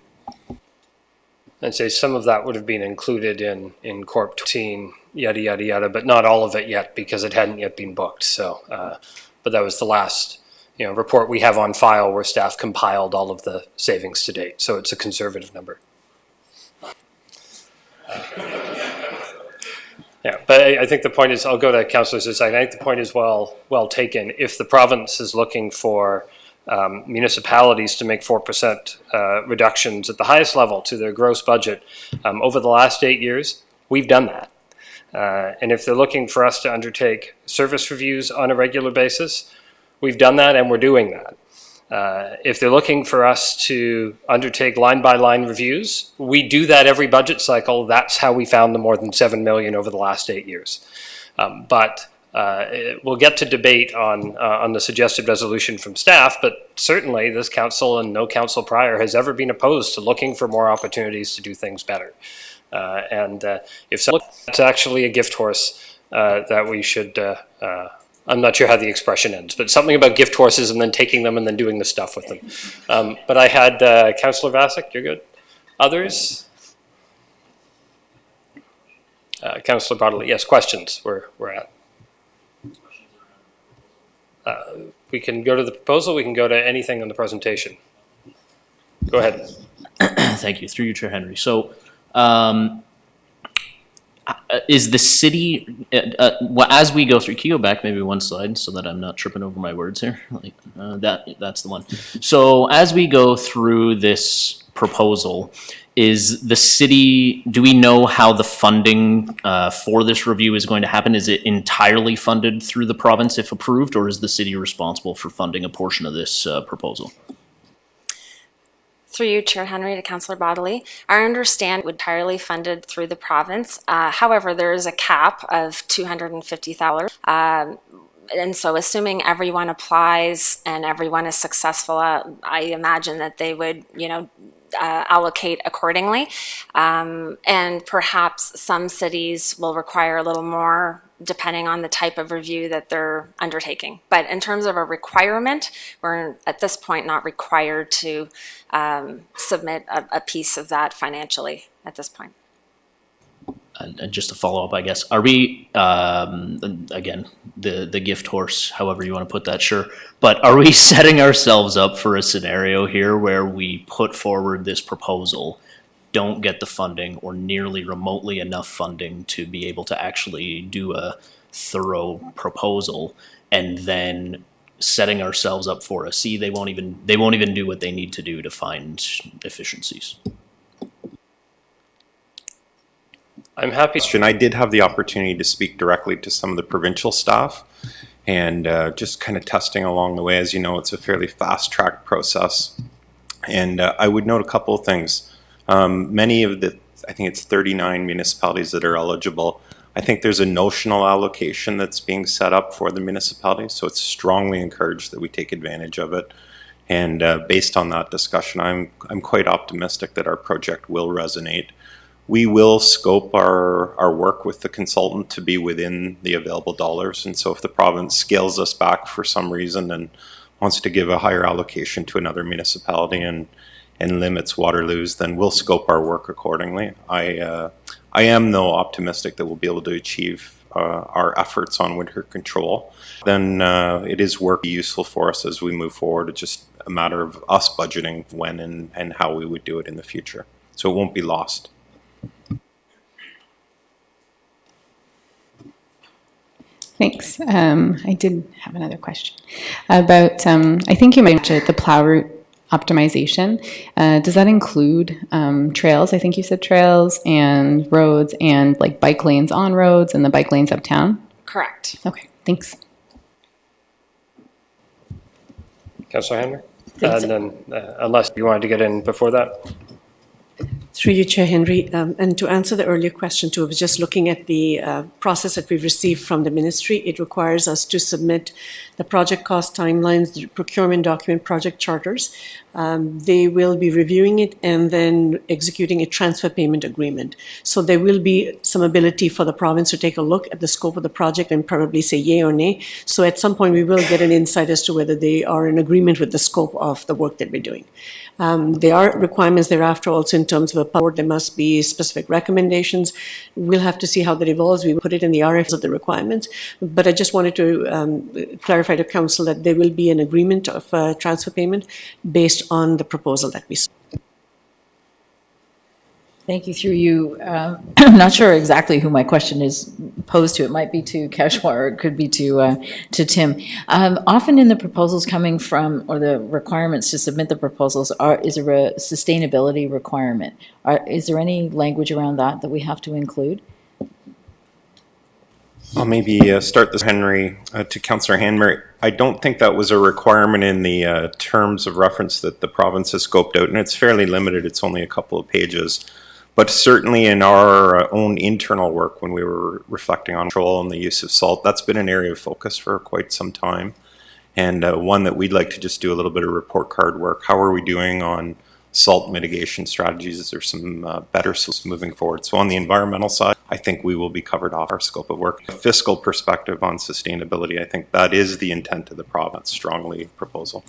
S1: I'd say some of that would have been included in Corp 14, yada, yada, yada, but not all of it yet because it hadn't yet been booked. So, but that was the last report we have on file where staff compiled all of the savings to date. So it's a conservative number. Yeah, but I think the point is, I'll go to Councillor Zisai. I think the point is well taken. If the province is looking for municipalities to make 4% reductions at the highest level to their gross budget over the last 8 years, we've done that. And if they're looking for us to undertake service reviews on a regular basis, we've done that and we're doing that. If they're looking for us to undertake line-by-line reviews, we do that every budget cycle. That's how we found the more than $7 million over the last 8 years. But we'll get to debate on the suggested resolution from staff, but certainly this council and no council prior has ever been opposed to looking for more opportunities to do things better. And if so, it's actually a gift horse that we should... I'm not sure how the expression ends, but something about gift horses and then taking them and then doing the stuff with them. But I had Councillor Vasic, you're good. Others? Councillor Bodley, yes, questions we're at. We can go to the proposal, we can go to anything in the presentation. Go ahead.
S7: Thank you, through you, Chair Henry. So, is the city, as we go through, can you go back maybe one slide so that I'm not tripping over my words here? That's the one. So as we go through this proposal, is the city, do we know how the funding for this review is going to happen? Is it entirely funded through the province if approved, or is the city responsible for funding a portion of this proposal?
S5: Through you, Chair Henry, to Councillor Bodley. Our understanding would entirely funded through the province. However, there is a cap of $250,000. And so assuming everyone applies and everyone is successful, I imagine that they would, allocate accordingly. And perhaps some cities will require a little more depending on the type of review that they're undertaking. But in terms of a requirement, we're at this point not required to submit a piece of that financially at this point.
S7: And just to follow up, I guess, are we, again, the gift horse, however you want to put that, sure, but are we setting ourselves up for a scenario here where we put forward this proposal, don't get the funding or nearly remotely enough funding to be able to actually do a thorough proposal, and then setting ourselves up for a C, they won't even do what they need to do to find efficiencies?
S1: I'm happy.
S8: I did have the opportunity to speak directly to some of the provincial staff, and just kind of testing along the way. As you know, it's a fairly fast-tracked process, and I would note a couple of things. Many of the, I think it's 39 municipalities that are eligible. I think there's a notional allocation that's being set up for the municipalities, so it's strongly encouraged that we take advantage of it. And based on that discussion, I'm quite optimistic that our project will resonate. We will scope our work with the consultant to be within the available dollars, and so if the province scales us back for some reason and wants to give a higher allocation to another municipality and and limits Waterloo's, then we'll scope our work accordingly. I am, though, optimistic that we'll be able to achieve our efforts on winter control. Then it is work useful for us as we move forward. It's just a matter of us budgeting when and how we would do it in the future. So it won't be lost.
S3: Thanks. I did have another question about, I think you mentioned the plow route optimization. Does that include trails? I think you said trails and roads and like bike lanes on roads and the bike lanes uptown?
S5: Correct.
S3: Okay, thanks.
S1: Councillor Henry? And then, unless you wanted to get in before that?
S9: Through you, Chair Henry, and to answer the earlier question too, I was just looking at the process that we've received from the ministry. It requires us to submit the project cost timelines, the procurement document, project charters. They will be reviewing it and then executing a transfer payment agreement. So there will be some ability for the province to take a look at the scope of the project and probably say yay or nay. So at some point we will get an insight as to whether they are in agreement with the scope of the work that we're doing. There are requirements thereafter also in terms of a board. There must be specific recommendations. We'll have to see how that evolves. We will put it in the RFs of the requirements. But I just wanted to clarify to Council that there will be an agreement of transfer payment based on the proposal that we saw.
S10: Thank you. Through you, I'm not sure exactly who my question is posed to. It might be to Keshwar, or it could be to Tim. Often in the proposals coming from, or the requirements to submit the proposals, is there a sustainability requirement? Is there any language around that we have to include?
S8: I'll maybe start this, Henry, to Councillor Hanbury. I don't think that was a requirement in the terms of reference that the province has scoped out, and it's fairly limited. It's only a couple of pages. But certainly in our own internal work, when we were reflecting on control and the use of salt, that's been an area of focus for quite some time. And one that we'd like to just do a little bit of report card work. How are we doing on salt mitigation strategies? Is there some better solutions moving forward? So on the environmental side, I think we will be covered off our scope of work. A fiscal perspective on sustainability, I think that is the intent of the province, strongly proposal.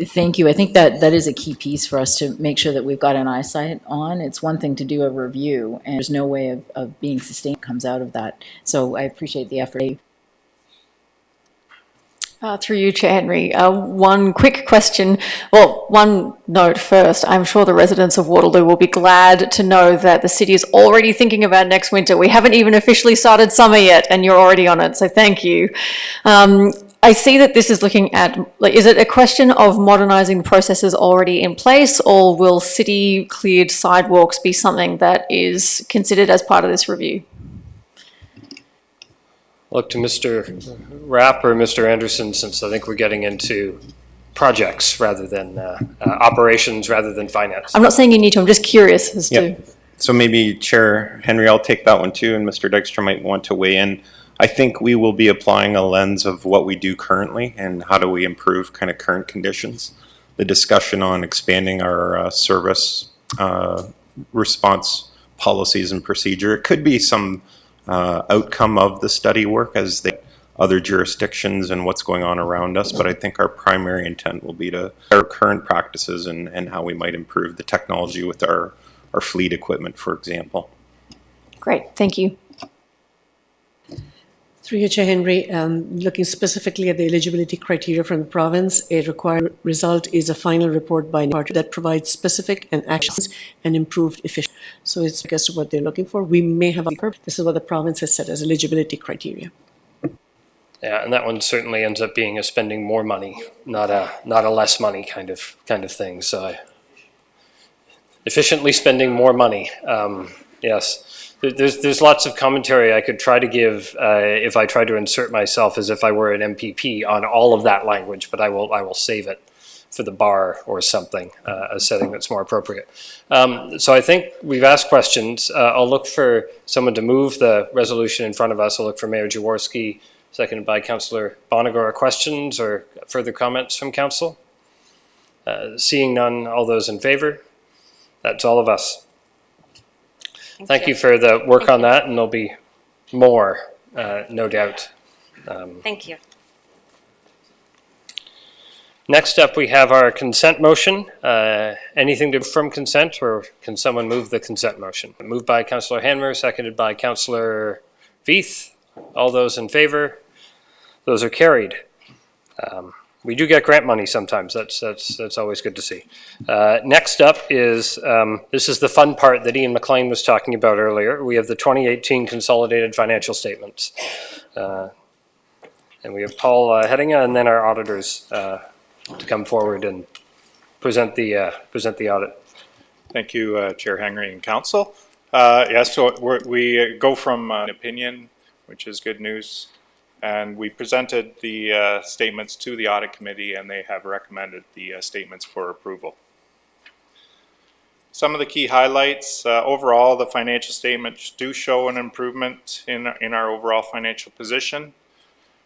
S10: Thank you. I think that is a key piece for us to make sure that we've got an eyesight on. It's one thing to do a review, and there's no way of being sustained comes out of that. So I appreciate the effort.
S4: Through you, Chair Henry, one quick question. Well, one note first. I'm sure the residents of Waterloo will be glad to know that the city is already thinking about next winter. We haven't even officially started summer yet, and you're already on it, so thank you. I see that this is looking at, is it a question of modernising processes already in place, or will city-cleared sidewalks be something that is considered as part of this review?
S1: Look to Mr. Rapp or Mr. Anderson, since I think we're getting into projects rather than operations rather than finance.
S4: I'm not saying you need to, I'm just curious as to...
S8: So maybe Chair Henry, I'll take that one too, and Mr. Dykstra might want to weigh in. I think we will be applying a lens of what we do currently and how do we improve kind of current conditions. The discussion on expanding our service response policies and procedure. It could be some outcome of the study work as the other jurisdictions and what's going on around us, but I think our primary intent will be to our current practices and how we might improve the technology with our fleet equipment, for example.
S4: Great, thank you.
S9: Through you, Chair Henry, looking specifically at the eligibility criteria from the province, a required result is a final report by party that provides specific and actions and improved efficiency. So it's because of what they're looking for. We may have a curve. This is what the province has set as eligibility criteria.
S1: Yeah, and that one certainly ends up being a spending more money, not a less money kind of thing. So efficiently spending more money, yes. There's lots of commentary I could try to give if I try to insert myself as if I were an MPP on all of that language, but I will save it for the bar or something, a setting that's more appropriate. So I think we've asked questions. I'll look for someone to move the resolution in front of us. I'll look for Mayor Jaworski, seconded by Councillor Bonagor. Questions or further comments from Council? Seeing none, all those in favour? That's all of us. Thank you for the work on that, and there'll be more, no doubt.
S5: Thank you.
S1: Next up, we have our consent motion. Anything from consent, or can someone move the consent motion? Moved by Councillor Hanmer, seconded by Councillor Veith. All those in favor? Those are carried. We do get grant money sometimes. That's always good to see. Next up is, this is the fun part that Ian McLean was talking about earlier. We have the 2018 consolidated financial statements. And we have Paul Hedinga and then our auditors to come forward and present the audit.
S11: Thank you, Chair Henry and Council. Yes, so we go from an opinion, which is good news, and we presented the statements to the Audit Committee, and they have recommended the statements for approval. Some of the key highlights, overall, the financial statements do show an improvement in our overall financial position.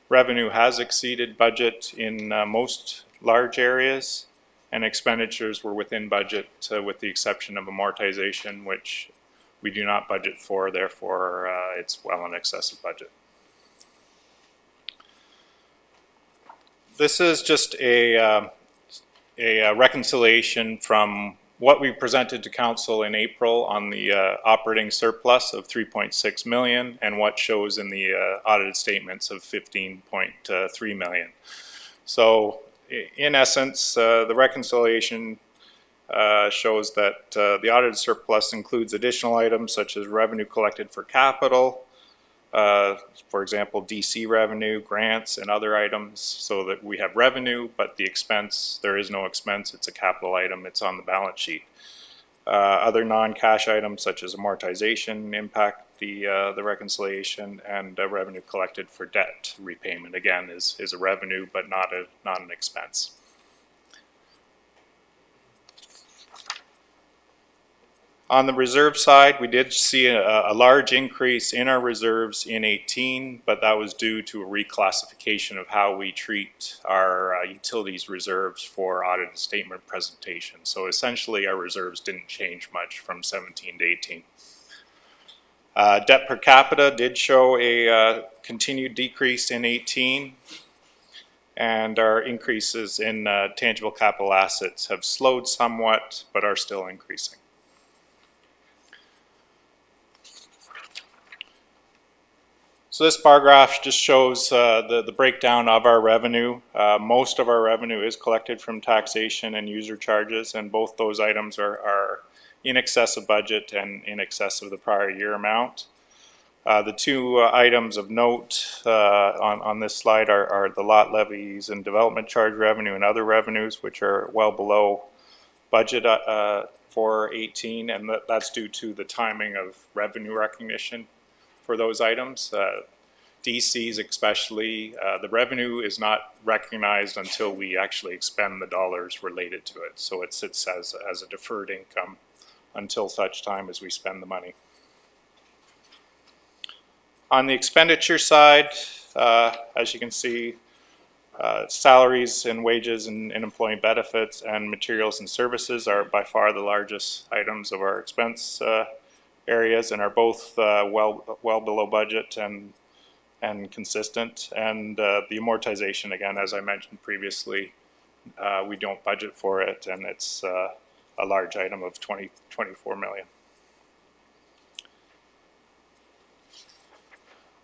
S11: Revenue has exceeded budget in most large areas, and expenditures were within budget with the exception of amortization, which we do not budget for, therefore it's well in excess of budget. This is just a reconciliation from what we presented to Council in April on the operating surplus of 3.6 million and what shows in the audited statements of 15.3 million. So in essence, the reconciliation shows that the audited surplus includes additional items such as revenue collected for capital, for example, DC revenue, grants, and other items, so that we have revenue, but the expense, there is no expense, it's a capital item, it's on the balance sheet. Other non-cash items such as amortization impact the reconciliation, and revenue collected for debt repayment, again, is a revenue, but not an expense. On the reserve side, we did see a large increase in our reserves in 18, but that was due to a reclassification of how we treat our utilities reserves for audited statement presentation. So essentially, our reserves didn't change much from 17 to 18. Debt per capita did show a continued decrease in 18, and our increases in tangible capital assets have slowed somewhat, but are still increasing. So this bar graph just shows the breakdown of our revenue. Most of our revenue is collected from taxation and user charges, and both those items are in excess of budget and in excess of the prior year amount. The two items of note on this slide are the lot levies and development charge revenue and other revenues, which are well below budget for 18, and that's due to the timing of revenue recognition for those items. DCs especially, the revenue is not recognized until we actually expend the dollars related to it. So it sits as a deferred income until such time as we spend the money. On the expenditure side, as you can see, salaries and wages and employee benefits and materials and services are by far the largest items of our expense areas, and are both well below budget and consistent. And the amortization, again, as I mentioned previously, we don't budget for it, and it's a large item of 24 million.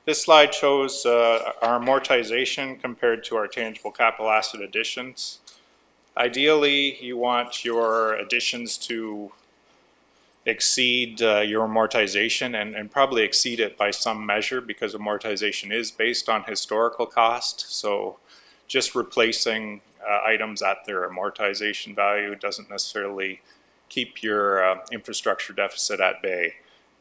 S11: This slide shows our amortization compared to our tangible capital asset additions. Ideally, you want your additions to exceed your amortization and probably exceed it by some measure, because amortization is based on historical cost. So just replacing items at their amortization value doesn't necessarily keep your infrastructure deficit at bay.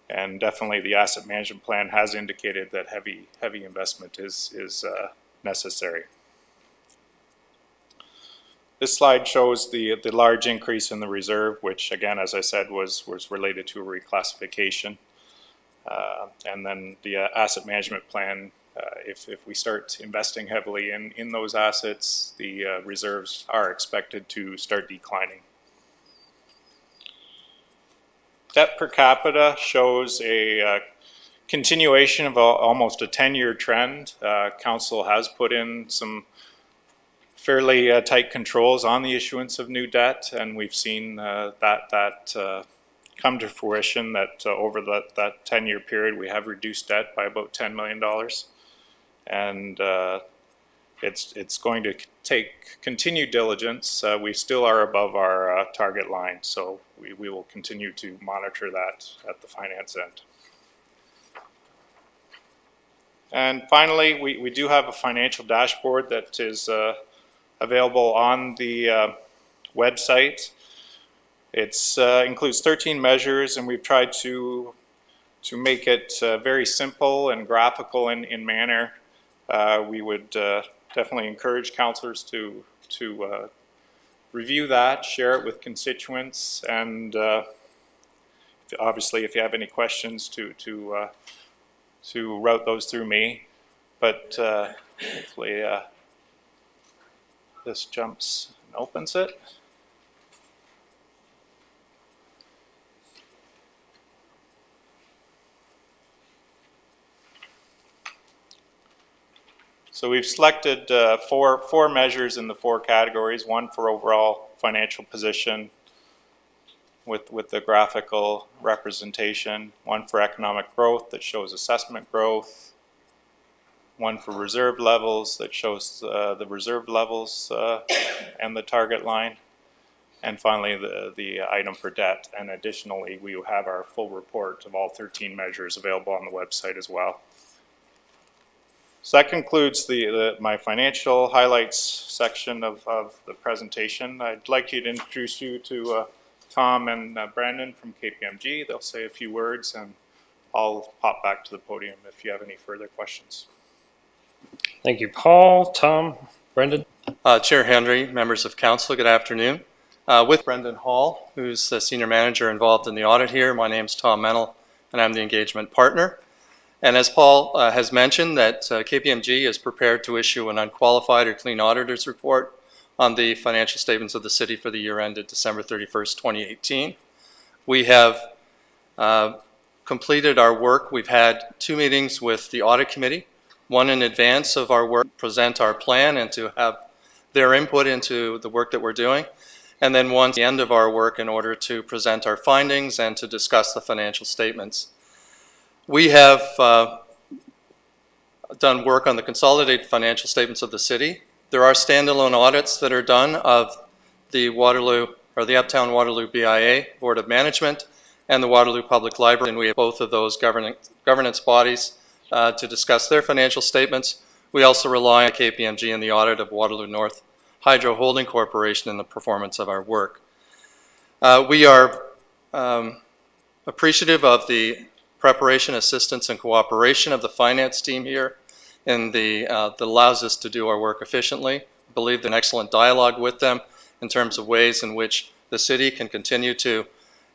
S11: And definitely the asset management plan has indicated that heavy investment is necessary. This slide shows the large increase in the reserve, which again, as I said, was related to a reclassification. And then the asset management plan, if we start investing heavily in those assets, the reserves are expected to start declining. Debt per capita shows a continuation of almost a 10-year trend. Council has put in some fairly tight controls on the issuance of new debt, and we've seen that come to fruition, that over that 10-year period we have reduced debt by about $10 million. And it's going to take continued diligence. We still are above our target line, so we will continue to monitor that at the finance end. And finally, we do have a financial dashboard that is available on the website. It includes 13 measures, and we've tried to make it very simple and graphical in manner. We would definitely encourage councillors to review that, share it with constituents, and obviously if you have any questions to route those through me. But hopefully this jumps and opens it. So we've selected four measures in the 4 categories, one for overall financial position with the graphical representation, one for economic growth that shows assessment growth, one for reserve levels that shows the reserve levels and the target line, and finally the item for debt. And additionally, we have our full report of all 13 measures available on the website as well. So that concludes my financial highlights section of the presentation. I'd like to introduce you to Tom and Brandon from KPMG. They'll say a few words, and I'll pop back to the podium if you have any further questions.
S1: Thank you, Paul. Tom, Brendan.
S12: Chair Henry, members of council, good afternoon. With Brendan Hall, who's the senior manager involved in the audit here. My name's Tom Mennel, and I'm the engagement partner. And as Paul has mentioned, that KPMG is prepared to issue an unqualified or clean auditor's report on the financial statements of the city for the year ended December 31st, 2018. We have completed our work. We've had 2 meetings with the audit committee, one in advance of our work, present our plan and to have their input into the work that we're doing, and then one at the end of our work in order to present our findings and to discuss the financial statements. We have done work on the consolidated financial statements of the city. There are standalone audits that are done of the Waterloo, or the Uptown Waterloo BIA, Board of Management, and the Waterloo Public Library, and we have both of those governance bodies to discuss their financial statements. We also rely on KPMG in the audit of Waterloo North Hydro Holding Corporation in the performance of our work. We are appreciative of the preparation, assistance, and cooperation of the finance team here that allows us to do our work efficiently. I believe there's an excellent dialogue with them in terms of ways in which the city can continue to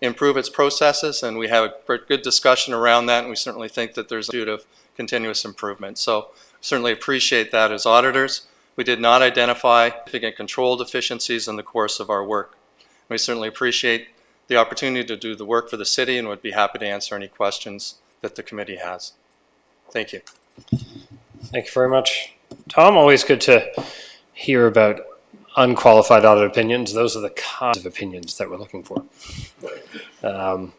S12: improve its processes, and we have a good discussion around that, and we certainly think that there's a attitude of continuous improvement. So certainly appreciate that as auditors. We did not identify significant control deficiencies in the course of our work. We certainly appreciate the opportunity to do the work for the city and would be happy to answer any questions that the committee has. Thank you.
S1: Thank you very much, Tom. Always good to hear about unqualified audit opinions. Those are the kinds of opinions that we're looking for.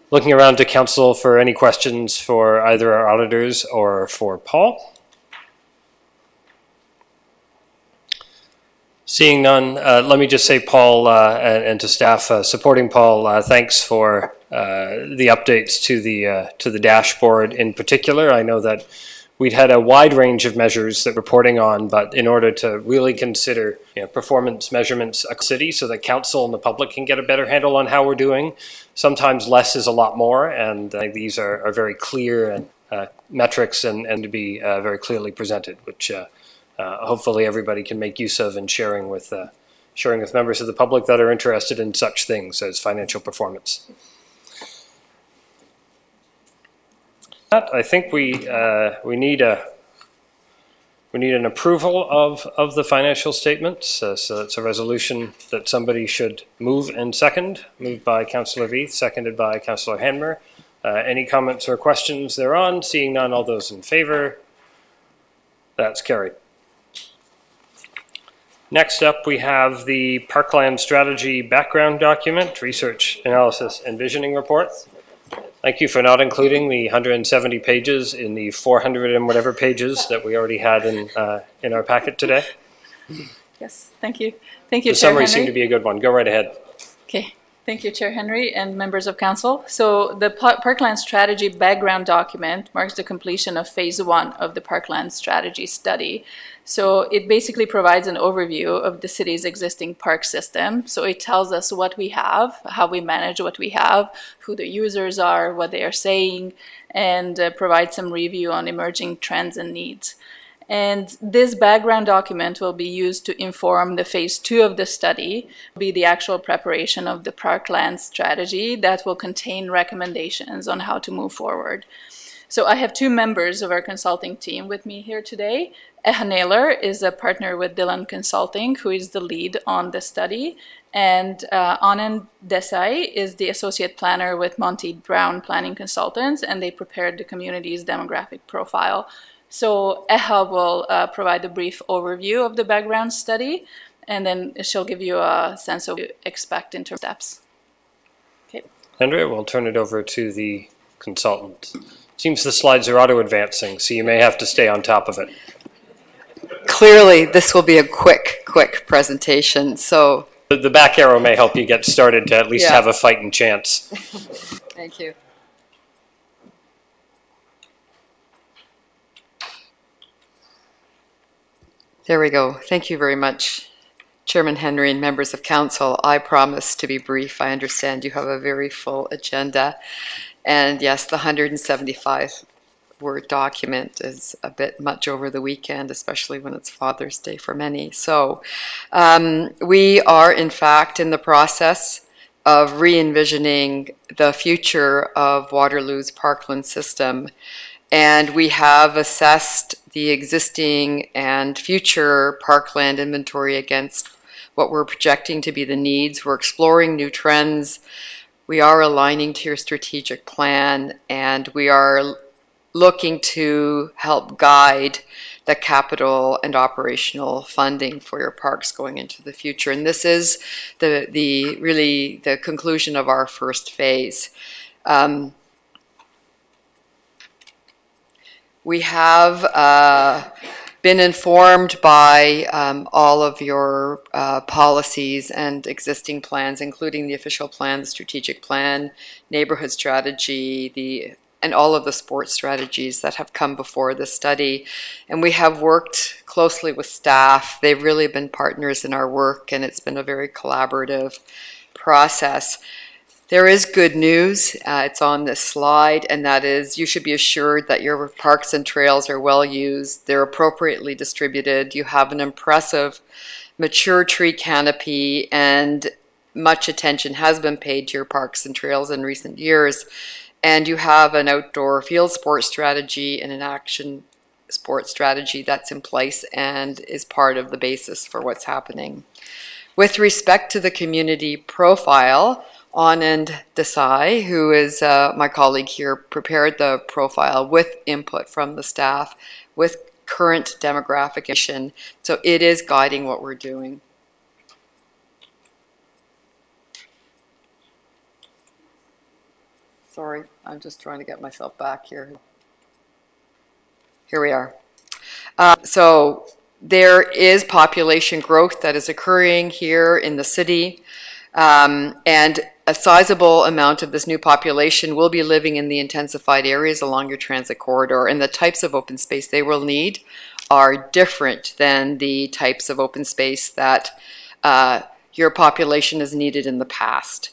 S1: Looking around to council for any questions for either our auditors or for Paul. Seeing none, let me just say, Paul, and to staff supporting Paul, thanks for the updates to the dashboard in particular. I know that we'd had a wide range of measures that we're reporting on, but in order to really consider performance measurements a city so that council and the public can get a better handle on how we're doing, sometimes less is a lot more, and I think these are very clear and metrics and to be very clearly presented, which hopefully everybody can make use of and sharing with members of the public that are interested in such things as financial performance. I think we need an approval of the financial statements. So it's a resolution that somebody should move and second. Moved by Councillor Veith, seconded by Councillor Hanmer. Any comments or questions thereon? Seeing none, all those in favour? That's carried. Next up, we have the Parkland Strategy Background Document, Research, Analysis, and Visioning Report. Thank you for not including the 170 pages in the 400 and whatever pages that we already had in our packet today.
S13: Yes, thank you. Thank you,
S1: The
S13: Chair
S1: summary
S13: Henry.
S1: seemed to be a good one. Go right ahead.
S13: Okay, thank you, Chair Henry and members of council. So the Parkland Strategy Background Document marks the completion of phase 1 of the Parkland Strategy Study. So it basically provides an overview of the city's existing park system. So it tells us what we have, how we manage what we have, who the users are, what they are saying, and provides some review on emerging trends and needs. And this background document will be used to inform the phase 2 of the study, be the actual preparation of the parkland strategy that will contain recommendations on how to move forward. So I have 2 members of our consulting team with me here today. Eha Naylor is a partner with Dillon Consulting, who is the lead on the study. And Anand Desai is the associate planner with Monty Brown Planning Consultants, and they prepared the community's demographic profile. So Eha will provide a brief overview of the background study, and then she'll give you a sense of what you expect in terms of steps. Okay.
S1: Andrea, we'll turn it over to the consultant. Seems the slides are auto-advancing, so you may have to stay on top of it.
S14: Clearly, this will be a quick presentation, so.
S1: The back arrow may help you get started to at least have a fighting chance.
S14: Thank you. There we go. Thank you very much, Chairman Henry and members of council. I promise to be brief. I understand you have a very full agenda. And yes, the 175-word document is a bit much over the weekend, especially when it's Father's Day for many. So we are, in fact, in the process of re-envisioning the future of Waterloo's parkland system. And we have assessed the existing and future parkland inventory against what we're projecting to be the needs. We're exploring new trends. We are aligning to your strategic plan, and we are looking to help guide the capital and operational funding for your parks going into the future. And this is really the conclusion of our first phase. We have been informed by all of your policies and existing plans, including the official plan, the strategic plan, neighborhood strategy, and all of the sports strategies that have come before this study. And we have worked closely with staff. They've really been partners in our work, and it's been a very collaborative process. There is good news. It's on this slide, and that is you should be assured that your parks and trails are well used. They're appropriately distributed. You have an impressive mature tree canopy, and much attention has been paid to your parks and trails in recent years. And you have an outdoor field sports strategy and an action sports strategy that's in place and is part of the basis for what's happening. With respect to the community profile, Anand Desai, who is my colleague here, prepared the profile with input from the staff, with current demographic information. So it is guiding what we're doing. Sorry, I'm just trying to get myself back here. Here we are. So there is population growth that is occurring here in the city. And a sizable amount of this new population will be living in the intensified areas along your transit corridor, and the types of open space they will need are different than the types of open space that your population has needed in the past.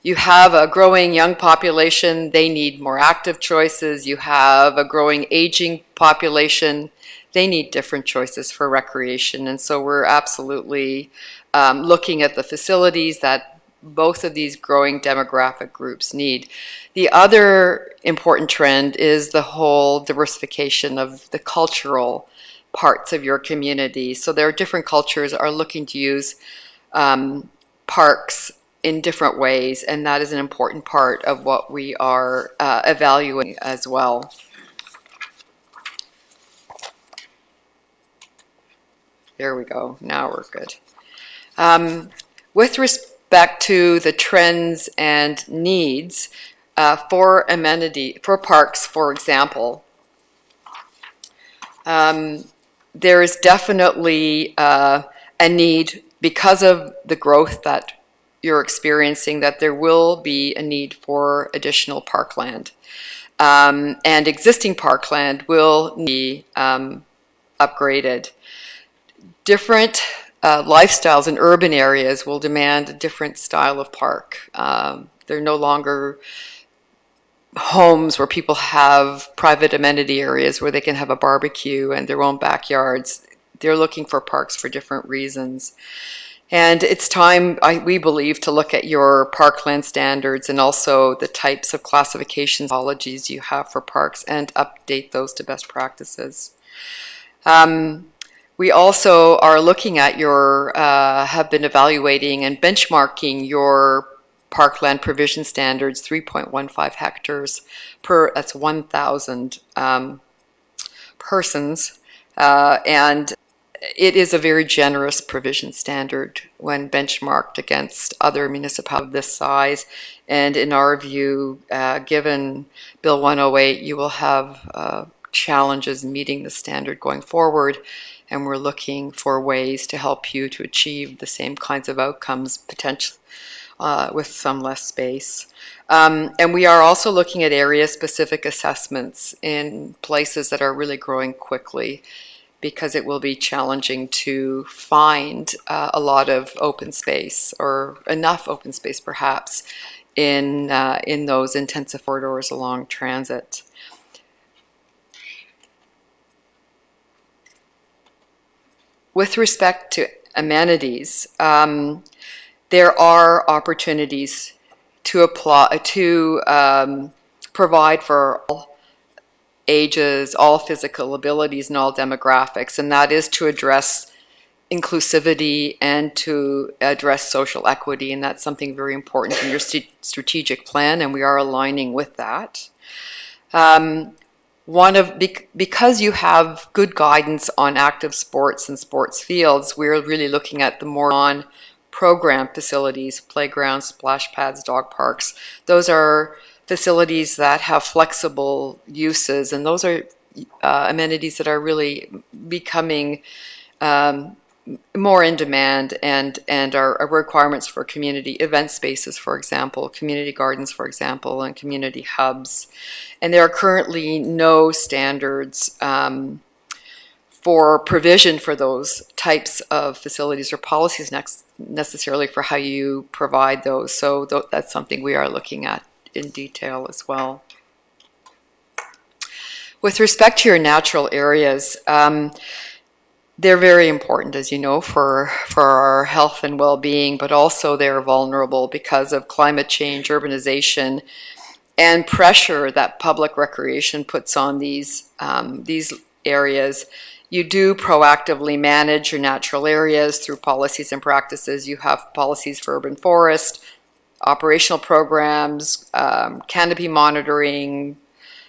S14: You have a growing young population, they need more active choices. You have a growing aging population, they need different choices for recreation. And so we're absolutely looking at the facilities that both of these growing demographic groups need. The other important trend is the whole diversification of the cultural parts of your community. So there are different cultures are looking to use parks in different ways, and that is an important part of what we are evaluating as well. There we go. Now we're good. With respect to the trends and needs for parks, for example, there is definitely a need, because of the growth that you're experiencing, that there will be a need for additional parkland. And existing parkland will be upgraded. Different lifestyles in urban areas will demand a different style of park. They're no longer homes where people have private amenity areas where they can have a barbecue and their own backyards. They're looking for parks for different reasons. And it's time, we believe, to look at your parkland standards and also the types of classifications, ecologies you have for parks, and update those to best practices. We also are looking at have been evaluating and benchmarking your parkland provision standards, 3.15 hectares that's 1,000 persons. And it is a very generous provision standard when benchmarked against other municipalities of this size. And in our view, given Bill 108, you will have challenges meeting the standard going forward. And we're looking for ways to help you to achieve the same kinds of outcomes, potentially with some less space. And we are also looking at area-specific assessments in places that are really growing quickly, because it will be challenging to find a lot of open space, or enough open space perhaps, in those intensive corridors along transit. With respect to amenities, there are opportunities to provide for all ages, all physical abilities, and all demographics, and that is to address inclusivity and to address social equity, and that's something very important in your strategic plan, and we are aligning with that. Because you have good guidance on active sports and sports fields, we're really looking at the more non-program facilities, playgrounds, splash pads, dog parks. Those are facilities that have flexible uses, and those are amenities that are really becoming more in demand, and are requirements for community event spaces, for example, community gardens, for example, and community hubs. And there are currently no standards for provision for those types of facilities or policies necessarily for how you provide those. So that's something we are looking at in detail as well. With respect to your natural areas, they're very important, as you know, for our health and well-being, but also they're vulnerable because of climate change, urbanization, and pressure that public recreation puts on these areas. You do proactively manage your natural areas through policies and practices. You have policies for urban forest, operational programs, canopy monitoring,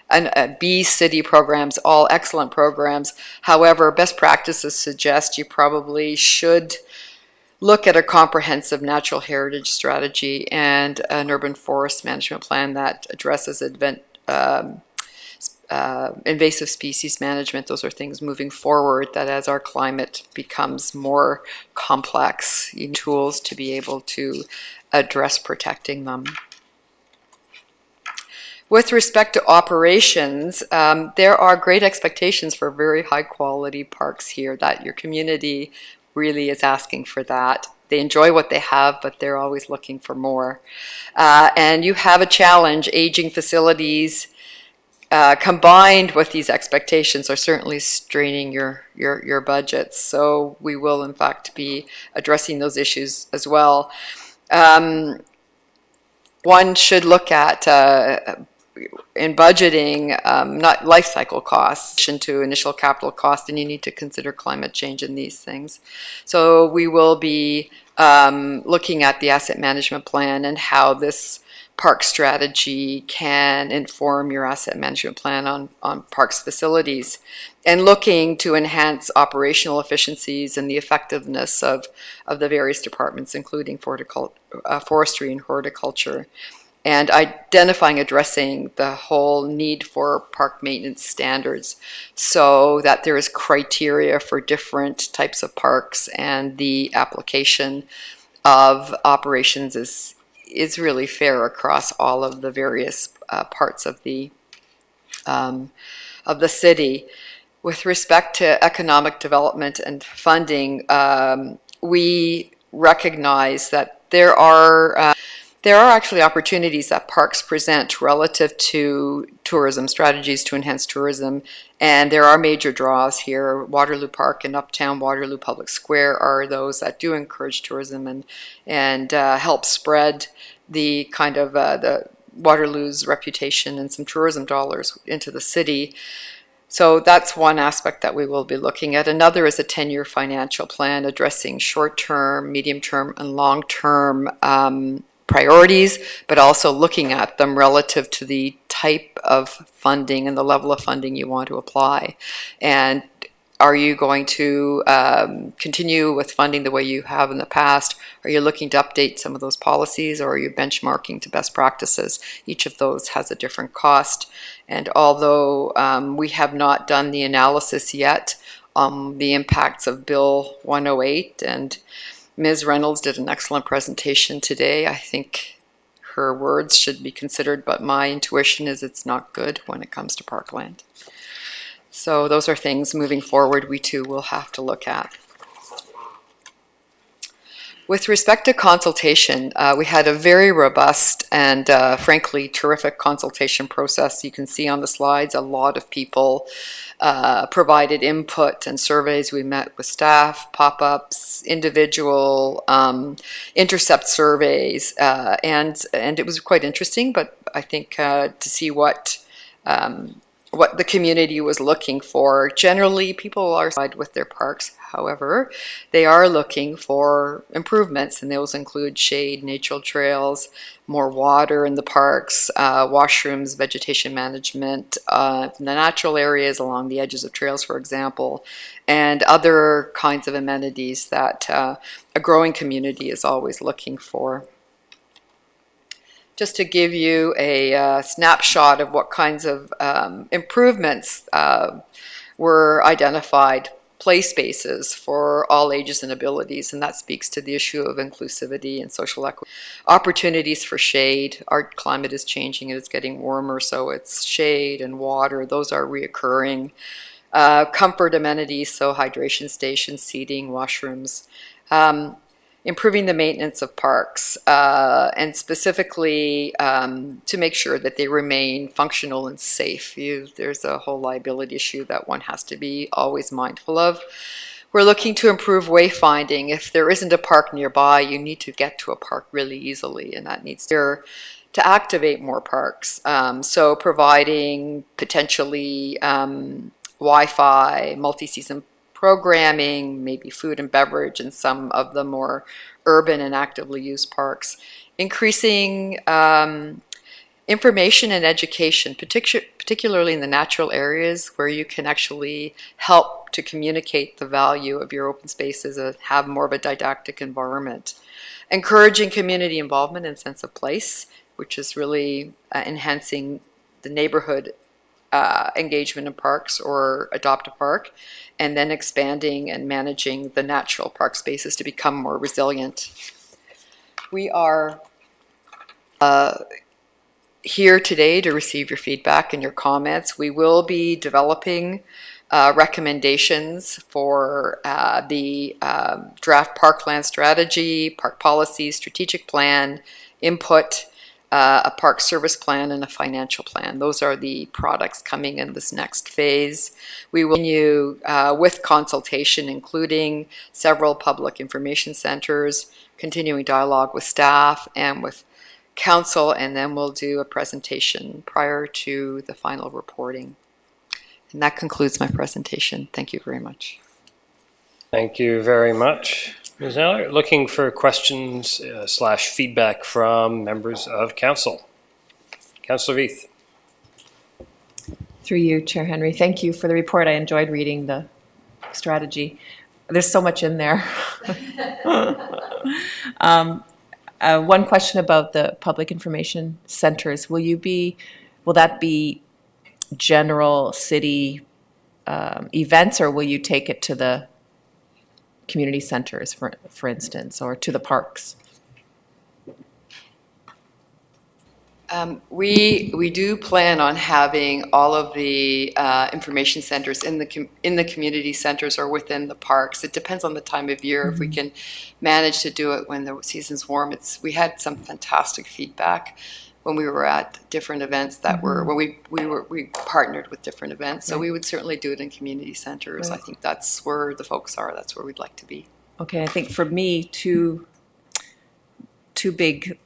S14: and bee city programs, all excellent programs. However, best practices suggest you probably should look at a comprehensive natural heritage strategy and an urban forest management plan that addresses invasive species management. Those are things moving forward that, as our climate becomes more complex, you need tools to be able to address protecting them. With respect to operations, there are great expectations for very high quality parks here, that your community really is asking for that. They enjoy what they have, but they're always looking for more. And you have a challenge. Aging facilities combined with these expectations are certainly straining your budgets. So we will in fact be addressing those issues as well. One should look at in budgeting, not life cycle costs into initial capital cost, and you need to consider climate change in these things. So we will be looking at the asset management plan and how this park strategy can inform your asset management plan on parks facilities, and looking to enhance operational efficiencies and the effectiveness of the various departments, including forestry and horticulture, and identifying, addressing the whole need for park maintenance standards so that there is criteria for different types of parks, and the application of operations is really fair across all of the various parts of the city. With respect to economic development and funding, we recognize that there are actually opportunities that parks present relative to tourism, strategies to enhance tourism, and there are major draws here. Waterloo Park and Uptown Waterloo Public Square are those that do encourage tourism and help spread the kind of the Waterloo's reputation and some tourism dollars into the city. So that's one aspect that we will be looking at. Another is a 10-year financial plan addressing short-term, medium-term, and long-term priorities, but also looking at them relative to the type of funding and the level of funding you want to apply. And are you going to continue with funding the way you have in the past? Are you looking to update some of those policies, or are you benchmarking to best practices? Each of those has a different cost. And although we have not done the analysis yet on the impacts of Bill 108, and Ms. Reynolds did an excellent presentation today, I think her words should be considered, but my intuition is it's not good when it comes to parkland. So those are things moving forward we too will have to look at. With respect to consultation, we had a very robust and frankly terrific consultation process. You can see on the slides a lot of people provided input and surveys. We met with staff, pop-ups, individual intercept surveys, and it was quite interesting, but I think to see what the community was looking for. Generally, people are satisfied with their parks. However, they are looking for improvements, and those include shade, natural trails, more water in the parks, washrooms, vegetation management, the natural areas along the edges of trails, for example, and other kinds of amenities that a growing community is always looking for. Just to give you a snapshot of what kinds of improvements were identified: play spaces for all ages and abilities, and that speaks to the issue of inclusivity and social equity. Opportunities for shade. Our climate is changing and it's getting warmer, so it's shade and water. Those are reoccurring. Comfort amenities, so hydration stations, seating, washrooms. Improving the maintenance of parks, and specifically to make sure that they remain functional and safe. There's a whole liability issue that one has to be always mindful of. We're looking to improve wayfinding. If there isn't a park nearby, you need to get to a park really easily, and that needs to activate more parks. So providing potentially Wi-Fi, multi-season programming, maybe food and beverage in some of the more urban and actively used parks. Increasing information and education, particularly in the natural areas where you can actually help to communicate the value of your open spaces and have more of a didactic environment. Encouraging community involvement and sense of place, which is really enhancing the neighborhood engagement in parks or adopt a park, and then expanding and managing the natural park spaces to become more resilient. We are here today to receive your feedback and your comments. We will be developing recommendations for the draft parkland strategy, park policy, strategic plan, input, a park service plan, and a financial plan. Those are the products coming in this next phase. We will continue with consultation, including several public information centers, continuing dialogue with staff and with council, and then we'll do a presentation prior to the final reporting. And that concludes my presentation. Thank you very much.
S1: Thank you very much. Ms. Aller, looking for questions slash feedback from members of council. Councillor Veith.
S15: Through you, Chair Henry. Thank you for the report. I enjoyed reading the strategy. There's so much in there. One question about the public information centers. Will that be general city events, or will you take it to the community centers, for instance, or to the parks?
S14: We do plan on having all of the information centers in the community centers or within the parks. It depends on the time of year. If we can manage to do it when the season's warm, we had some fantastic feedback when we were at different events that when we partnered with different events. So we would certainly do it in community centers. I think that's where the folks are. That's where we'd like to be.
S15: Okay, I think for me, two big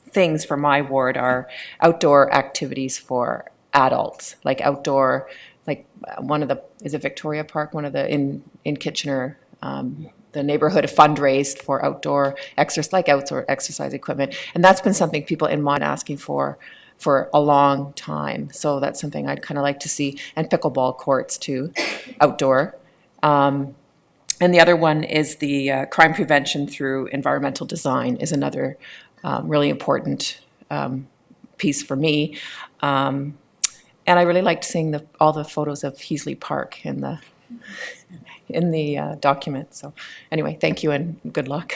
S15: things for my ward are outdoor activities for adults, like outdoor, like is it Victoria Park? One of the, in Kitchener, the neighborhood fundraised for outdoor exercise equipment. And that's been something people in Mon asking for a long time. So that's something I'd kind of like to see. And pickleball courts too, outdoor. And the other one is the crime prevention through environmental design is another really important piece for me. And I really liked seeing all the photos of Heasley Park in the document. So anyway, thank you and good luck.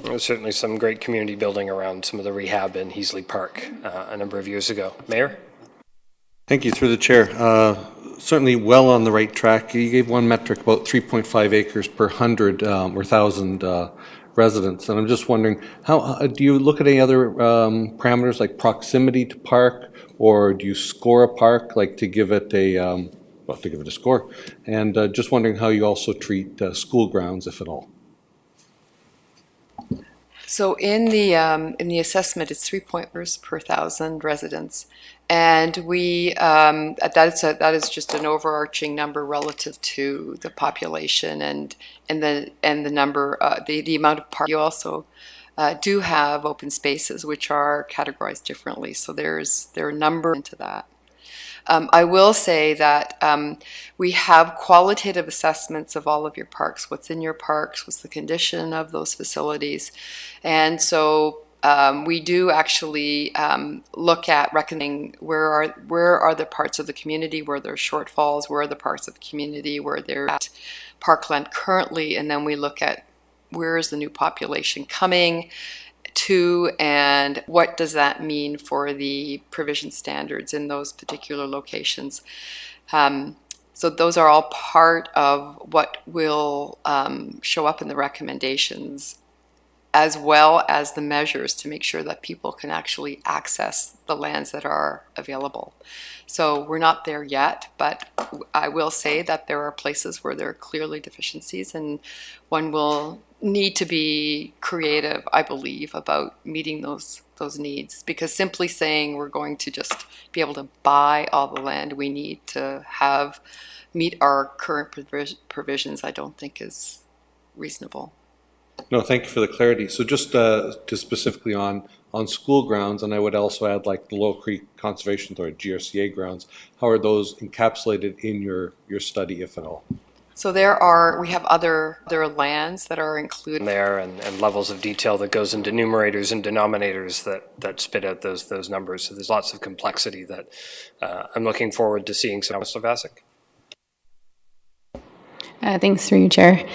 S1: There was certainly some great community building around some of the rehab in Heasley Park a number of years ago. Mayor?
S6: Thank you, through the chair. Certainly well on the right track. You gave one metric, about 3.5 acres per 100 or 1,000 residents. And I'm just wondering, how do you look at any other parameters like proximity to park, or do you score a park, like to give it a score? And just wondering how you also treat school grounds, if at all.
S14: So in the assessment, it's 3 pointers per 1,000 residents, and that is just an overarching number relative to the population and the number the amount of park. You also do have open spaces which are categorized differently. So there are a number into that. I will say that we have qualitative assessments of all of your parks, what's in your parks, what's the condition of those facilities. And so we do actually look at reckoning where are the parts of the community where there are shortfalls, where are the parts of the community where they're at parkland currently, and then we look at where is the new population coming to, and what does that mean for the provision standards in those particular locations. So those are all part of what will show up in the recommendations, as well as the measures to make sure that people can actually access the lands that are available. So we're not there yet, but I will say that there are places where there are clearly deficiencies, and one will need to be creative, I believe, about meeting those needs, because simply saying we're going to just be able to buy all the land we need to meet our current provisions, I don't think is reasonable.
S6: No, thank you for the clarity. So just to specifically on school grounds, and I would also add like the Low Creek Conservation Authority, GRCA grounds, how are those encapsulated in your study, if at all?
S14: So we have other lands that are included
S1: there, and levels of detail that goes into numerators and denominators that spit out those numbers. So there's lots of complexity that I'm looking forward to seeing. So, Mr. Vasic.
S3: Thanks through you, Chair.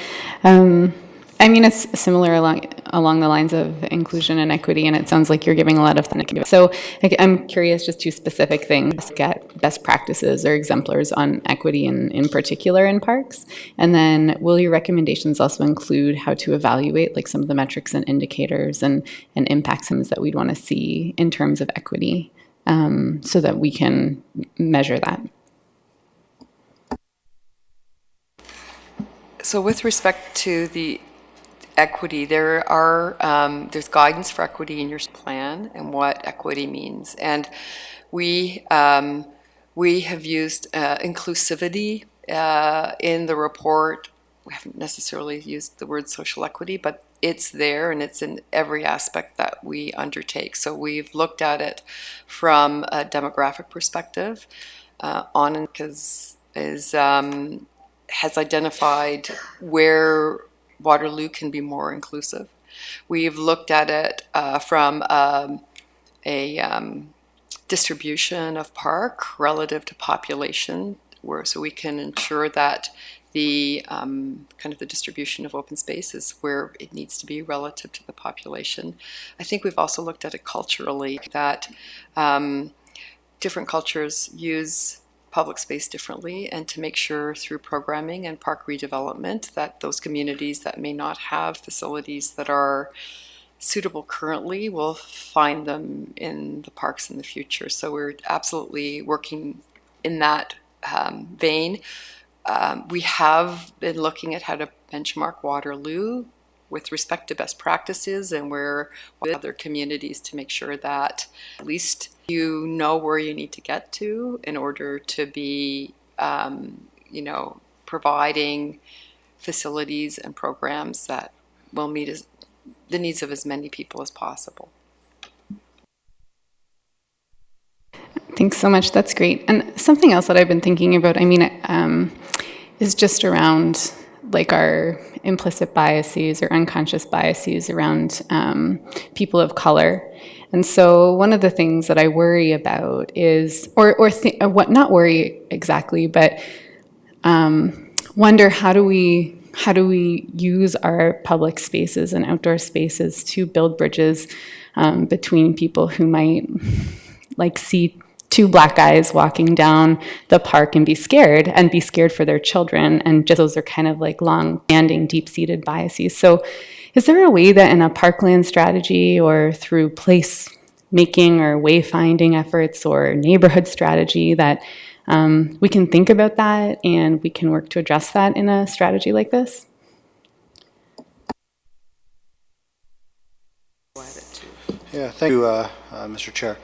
S3: I mean, it's similar along the lines of inclusion and equity, and it sounds like you're giving a lot of thinking. So I'm curious, just two specific things, get best practices or exemplars on equity in particular in parks. And then will your recommendations also include how to evaluate like some of the metrics and indicators and impact sums that we'd want to see in terms of equity so that we can measure that?
S14: So with respect to the equity, there's guidance for equity in your plan and what equity means, and we have used inclusivity in the report we haven't necessarily used the word social equity, but it's there and it's in every aspect that we undertake. So we've looked at it from a demographic perspective. Because has identified where Waterloo can be more inclusive. We've looked at it from a distribution of park relative to population, so we can ensure that the kind of the distribution of open space is where it needs to be relative to the population. I think we've also looked at it culturally, that different cultures use public space differently, and to make sure through programming and park redevelopment that those communities that may not have facilities that are suitable currently will find them in the parks in the future. So we're absolutely working in that vein. We have been looking at how to benchmark Waterloo with respect to best practices and where other communities, to make sure that at least you know where you need to get to in order to be, providing facilities and programs that will meet the needs of as many people as possible.
S3: Thanks so much. That's great. And something else that I've been thinking about, is just around like our implicit biases or unconscious biases around people of color. And so one of the things that I worry about is, not worry exactly, but wonder how do we use our public spaces and outdoor spaces to build bridges between people who might see two black guys walking down the park and be scared for their children. And just those are kind of like long-standing, deep-seated biases. So is there a way that in a parkland strategy or through place making or wayfinding efforts or neighborhood strategy that we can think about that and we can work to address that in a strategy like this?
S16: Yeah, thank you, Mr. Chair.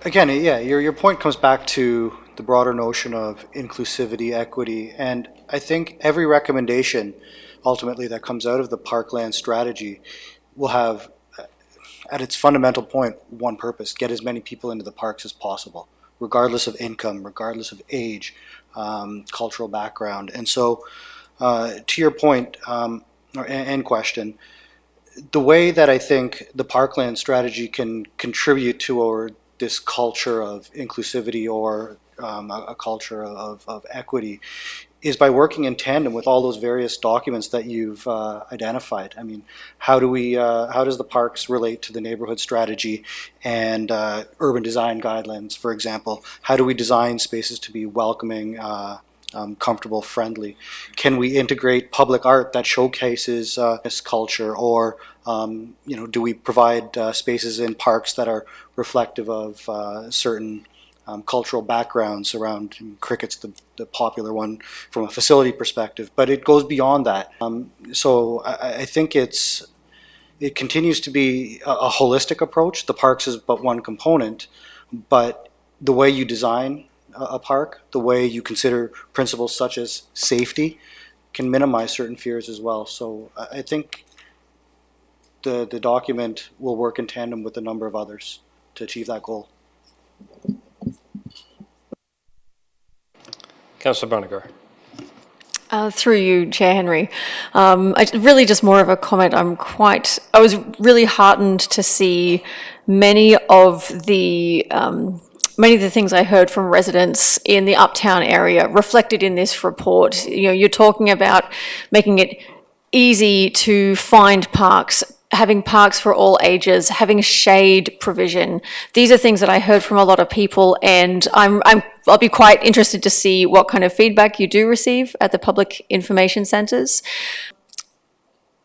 S16: Again, yeah, your point comes back to the broader notion of inclusivity, equity, and I think every recommendation ultimately that comes out of the parkland strategy will have, at its fundamental point, one purpose: get as many people into the parks as possible, regardless of income, regardless of age, cultural background. And so, to your point and question, the way that I think the parkland strategy can contribute to this culture of inclusivity or a culture of equity is by working in tandem with all those various documents that you've identified. I mean, how does the parks relate to the neighborhood strategy and urban design guidelines, for example? How do we design spaces to be welcoming, comfortable, friendly? Can we integrate public art that showcases this culture, or do we provide spaces in parks that are reflective of certain cultural backgrounds around cricket's the popular one from a facility perspective, but it goes beyond that. So I think it continues to be a holistic approach. The parks is but one component, but the way you design a park, the way you consider principles such as safety, can minimize certain fears as well. So I think the document will work in tandem with a number of others to achieve that goal.
S1: Councillor Barnagar.
S4: Through you, Chair Henry. Really just more of a comment. I was really heartened to see many of the things I heard from residents in the Uptown area reflected in this report. You're talking about making it easy to find parks, having parks for all ages, having shade provision. These are things that I heard from a lot of people, and I'll be quite interested to see what kind of feedback you do receive at the public information centres.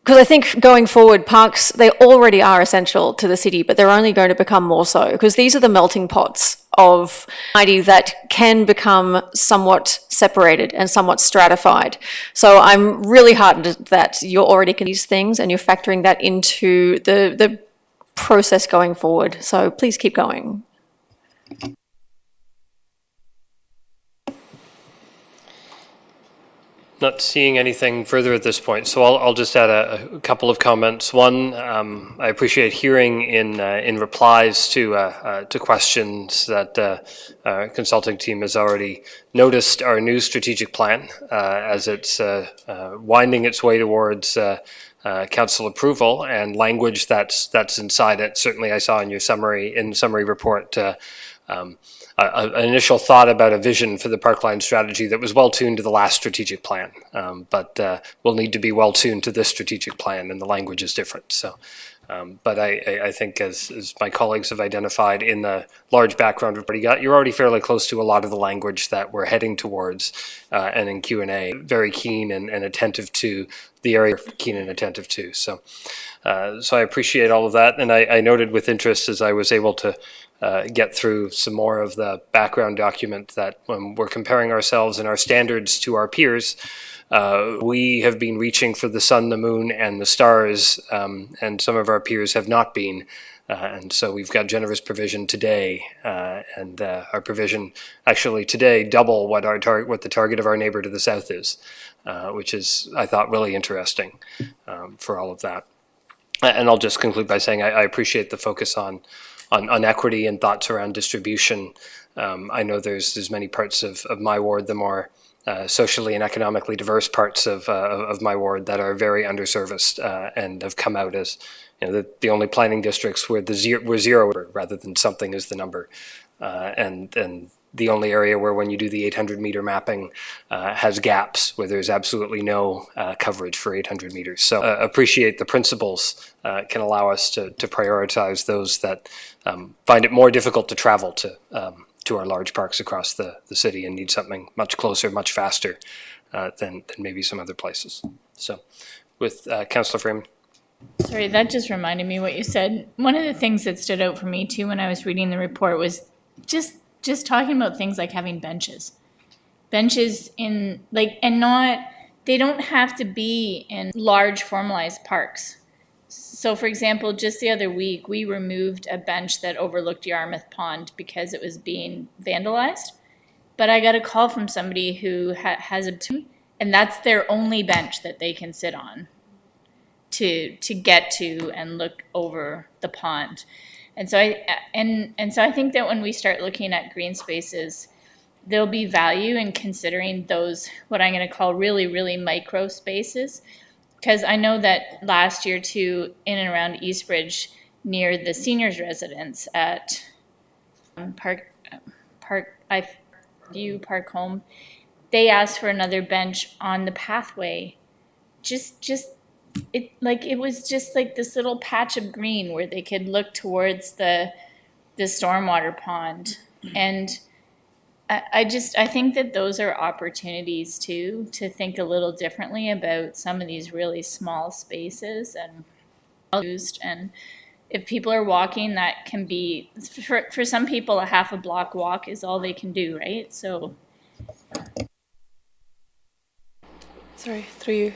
S4: Because I think going forward, parks, they already are essential to the city, but they're only going to become more so, because these are the melting pots of society that can become somewhat separated and somewhat stratified. So I'm really heartened that you're already doing these things and you're factoring that into the process going forward. So please keep going.
S1: Not seeing anything further at this point, so I'll just add a couple of comments. One, I appreciate hearing in replies to questions that our consulting team has already noticed our new strategic plan as it's winding its way towards council approval, and language that's inside it. Certainly, I saw in your summary report. An initial thought about a vision for the Parkline strategy that was well tuned to the last strategic plan, but will need to be well tuned to this strategic plan, and the language is different. So, but I think as my colleagues have identified in the large background report you got, you're already fairly close to a lot of the language that we're heading towards, and in Q&A, very keen and attentive to the area, keen and attentive to. So, so I appreciate all of that, and I noted with interest as I was able to get through some more of the background document that when we're comparing ourselves and our standards to our peers, we have been reaching for the sun, the moon, and the stars, and some of our peers have not been. And so we've got generous provision today, and our provision actually today double what the target of our neighbor to the south is, which is, I thought, really interesting for all of that. And I'll just conclude by saying I appreciate the focus on equity and thoughts around distribution. I know there's many parts of my ward, the more socially and economically diverse parts of my ward, that are very underserviced and have come out as the only planning districts where we're zero rather than something is the number, and the only area where when you do the 800 meter mapping has gaps where there's absolutely no coverage for 800 meters. So appreciate the principles can allow us to prioritize those that find it more difficult to travel to our large parks across the city and need something much closer, much faster than maybe some other places. So with Councillor Freeman.
S17: Sorry, that just reminded me what you said. One of the things that stood out for me too when I was reading the report was just talking about things like having benches in they don't have to be in large formalized parks. So for example, just the other week, we removed a bench that overlooked Yarmouth Pond because it was being vandalized. But I got a call from somebody who has and that's their only bench that they can sit on to get to and look over the pond. And so I think that when we start looking at green spaces, there'll be value in considering those, what I'm going to call really, really micro spaces. Because I know that last year too, in and around Eastbridge, near the seniors' residence at Park Home, they asked for another bench on the pathway. It was just like this little patch of green where they could look towards the stormwater pond. And I think that those are opportunities too, to think a little differently about some of these really small spaces and used. And if people are walking, that can be, for some people, a half a block walk is all they can do, right? So.
S13: Sorry, through you,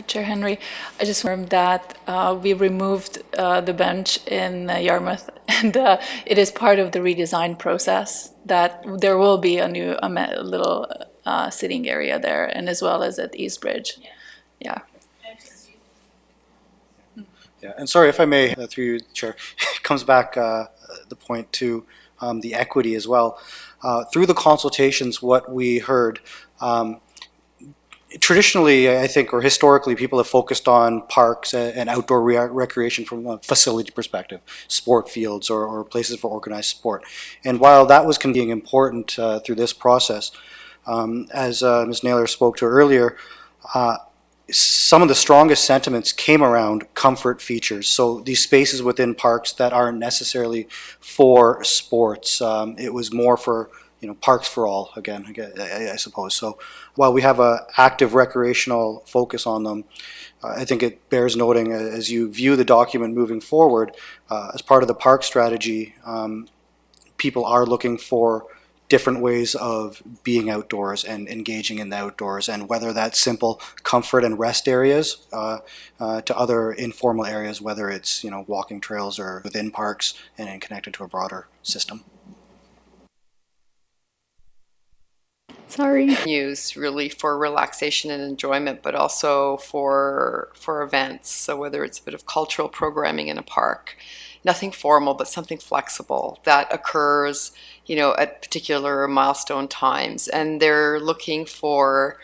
S13: Chair Henry. I just confirmed that we removed the bench in Yarmouth, and it is part of the redesign process that there will be a new little sitting area there, and as well as at Eastbridge. Yeah.
S16: Yeah, and sorry if I may, through you, Chair, it comes back the point to the equity as well. Through the consultations, what we heard, traditionally, I think, or historically, people have focused on parks and outdoor recreation from a facility perspective, sport fields or places for organized sport. And while that was being important through this process, as Ms. Naylor spoke to earlier, some of the strongest sentiments came around comfort features. So these spaces within parks that aren't necessarily for sports, it was more for parks for all, again, I suppose. So while we have an active recreational focus on them, I think it bears noting as you view the document moving forward, as part of the park strategy, people are looking for different ways of being outdoors and engaging in the outdoors, and whether that's simple comfort and rest areas to other informal areas, whether it's walking trails or within parks and connected to a broader system.
S3: Sorry.
S14: Use really for relaxation and enjoyment, but also for events. So whether it's a bit of cultural programming in a park, nothing formal, but something flexible that occurs, you know, at particular milestone times. And they're looking for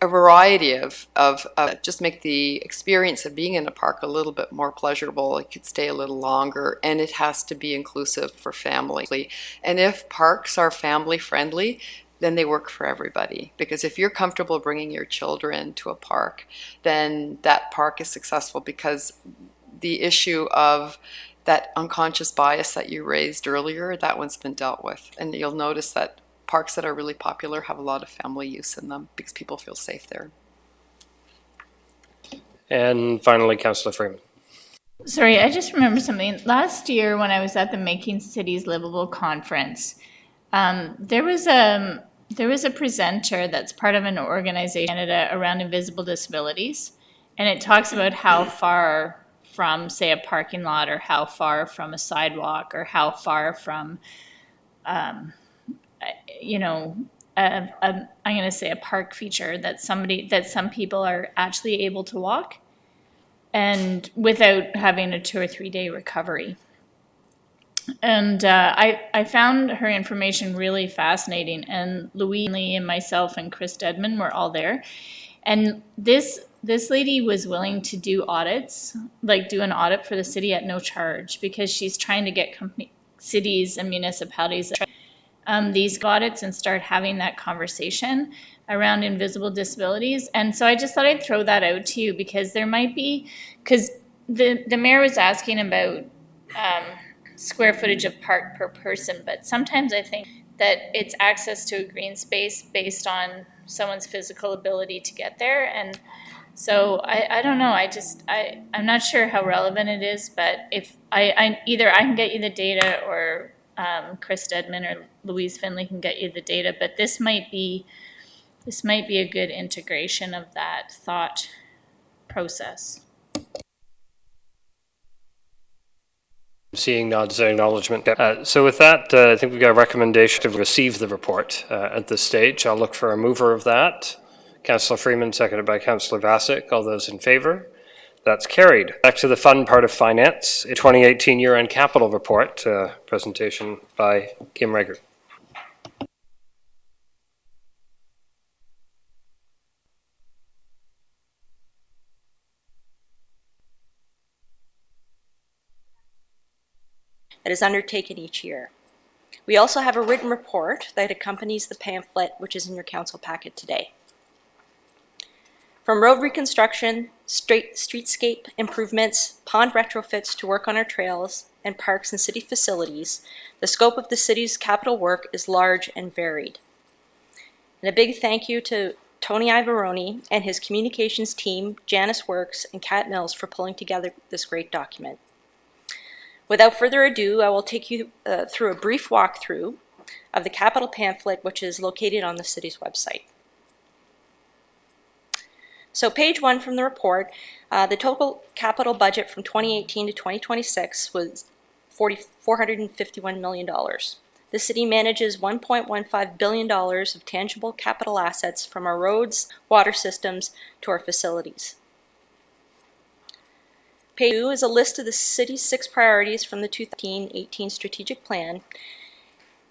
S14: a variety of just make the experience of being in a park a little bit more pleasurable. It could stay a little longer, and it has to be inclusive for family. And if parks are family friendly, then they work for everybody. Because if you're comfortable bringing your children to a park, then that park is successful, because the issue of that unconscious bias that you raised earlier, that one's been dealt with. And you'll notice that parks that are really popular have a lot of family use in them because people feel safe there.
S1: And finally, Councillor Freeman.
S17: Sorry, I just remember something. Last year when I was at the Making Cities Livable conference, there was a presenter that's part of an organization in Canada around invisible disabilities, and it talks about how far from, say, a parking lot, or how far from a sidewalk, or how far from, I'm going to say a park feature that some people are actually able to walk, and without having a 2 or 3 day recovery. And I found her information really fascinating, and Louise Lee and myself and Chris Dedman were all there. And this lady was willing to do audits, like do an audit for the city at no charge, because she's trying to get cities and municipalities these audits and start having that conversation around invisible disabilities. And so I just thought I'd throw that out to you, because there might be, because the mayor was asking about square footage of park per person, but sometimes I think that it's access to a green space based on someone's physical ability to get there. And so I don't know, I'm not sure how relevant it is, but if either I can get you the data, or Chris Dedman or Louise Finley can get you the data, but this might be a good integration of that thought process.
S1: Seeing nods and acknowledgement. So with that, I think we've got a recommendation to receive the report at this stage. I'll look for a mover of that. Councillor Freeman, seconded by Councillor Vassic. All those in favour? That's carried. Back to the fun part of finance, a 2018 year-end capital report presentation by Kim Rager.
S18: That is undertaken each year. We also have a written report that accompanies the pamphlet, which is in your council packet today. From road reconstruction, streetscape improvements, pond retrofits to work on our trails and parks and city facilities, the scope of the city's capital work is large and varied. And a big thank you to Tony Ivaroni and his communications team, Janice Works and Kat Mills, for pulling together this great document. Without further ado, I will take you through a brief walkthrough of the capital pamphlet, which is located on the city's website. So page 1 from the report, the total capital budget from 2018 to 2026 was $451 million. The city manages $1.15 billion of tangible capital assets, from our roads, water systems, to our facilities. Page 2 is a list of the city's 6 priorities from the 2018 strategic plan,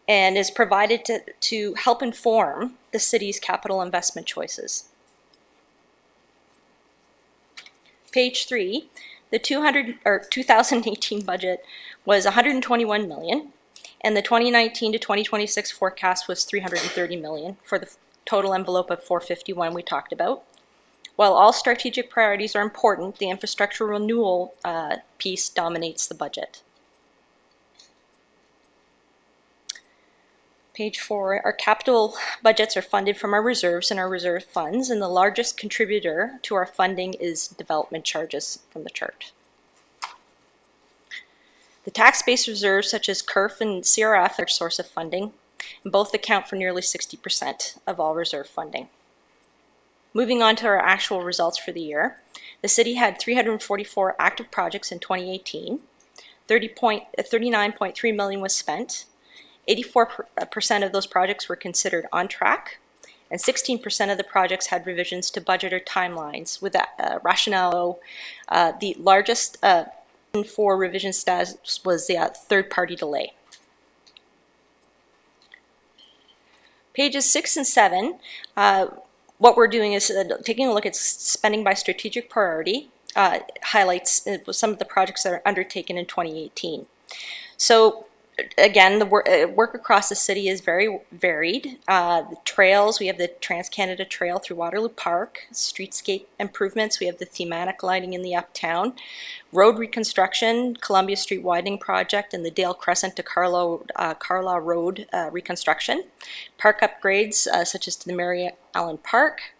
S18: and is provided to help inform the city's capital investment choices. Page 3, the 2018 budget was $121 million, and the 2019 to 2026 forecast was $330 million, for the total envelope of $451 we talked about. While all strategic priorities are important, the infrastructure renewal piece dominates the budget. Page 4, our capital budgets are funded from our reserves and our reserve funds, and the largest contributor to our funding is development charges from the chart. The tax-based reserves such as CURF and CRF are a source of funding, and both account for nearly 60% of all reserve funding. Moving on to our actual results for the year, the city had 344 active projects in 2018, $39.3 million was spent, 84% of those projects were considered on track, and 16% of the projects had revisions to budget or timelines with that rationale. The largest for revision status was the third-party delay. Pages 6 and 7, what we're doing is taking a look at spending by strategic priority, highlights some of the projects that are undertaken in 2018. So again, the work across the city is very varied. The trails, we have the Trans-Canada Trail through Waterloo Park, streetscape improvements, we have the thematic lighting in the uptown, road reconstruction, Columbia Street widening project, and the Dale Crescent to Carlaw Road reconstruction, park upgrades such as to the Mary Allen Park,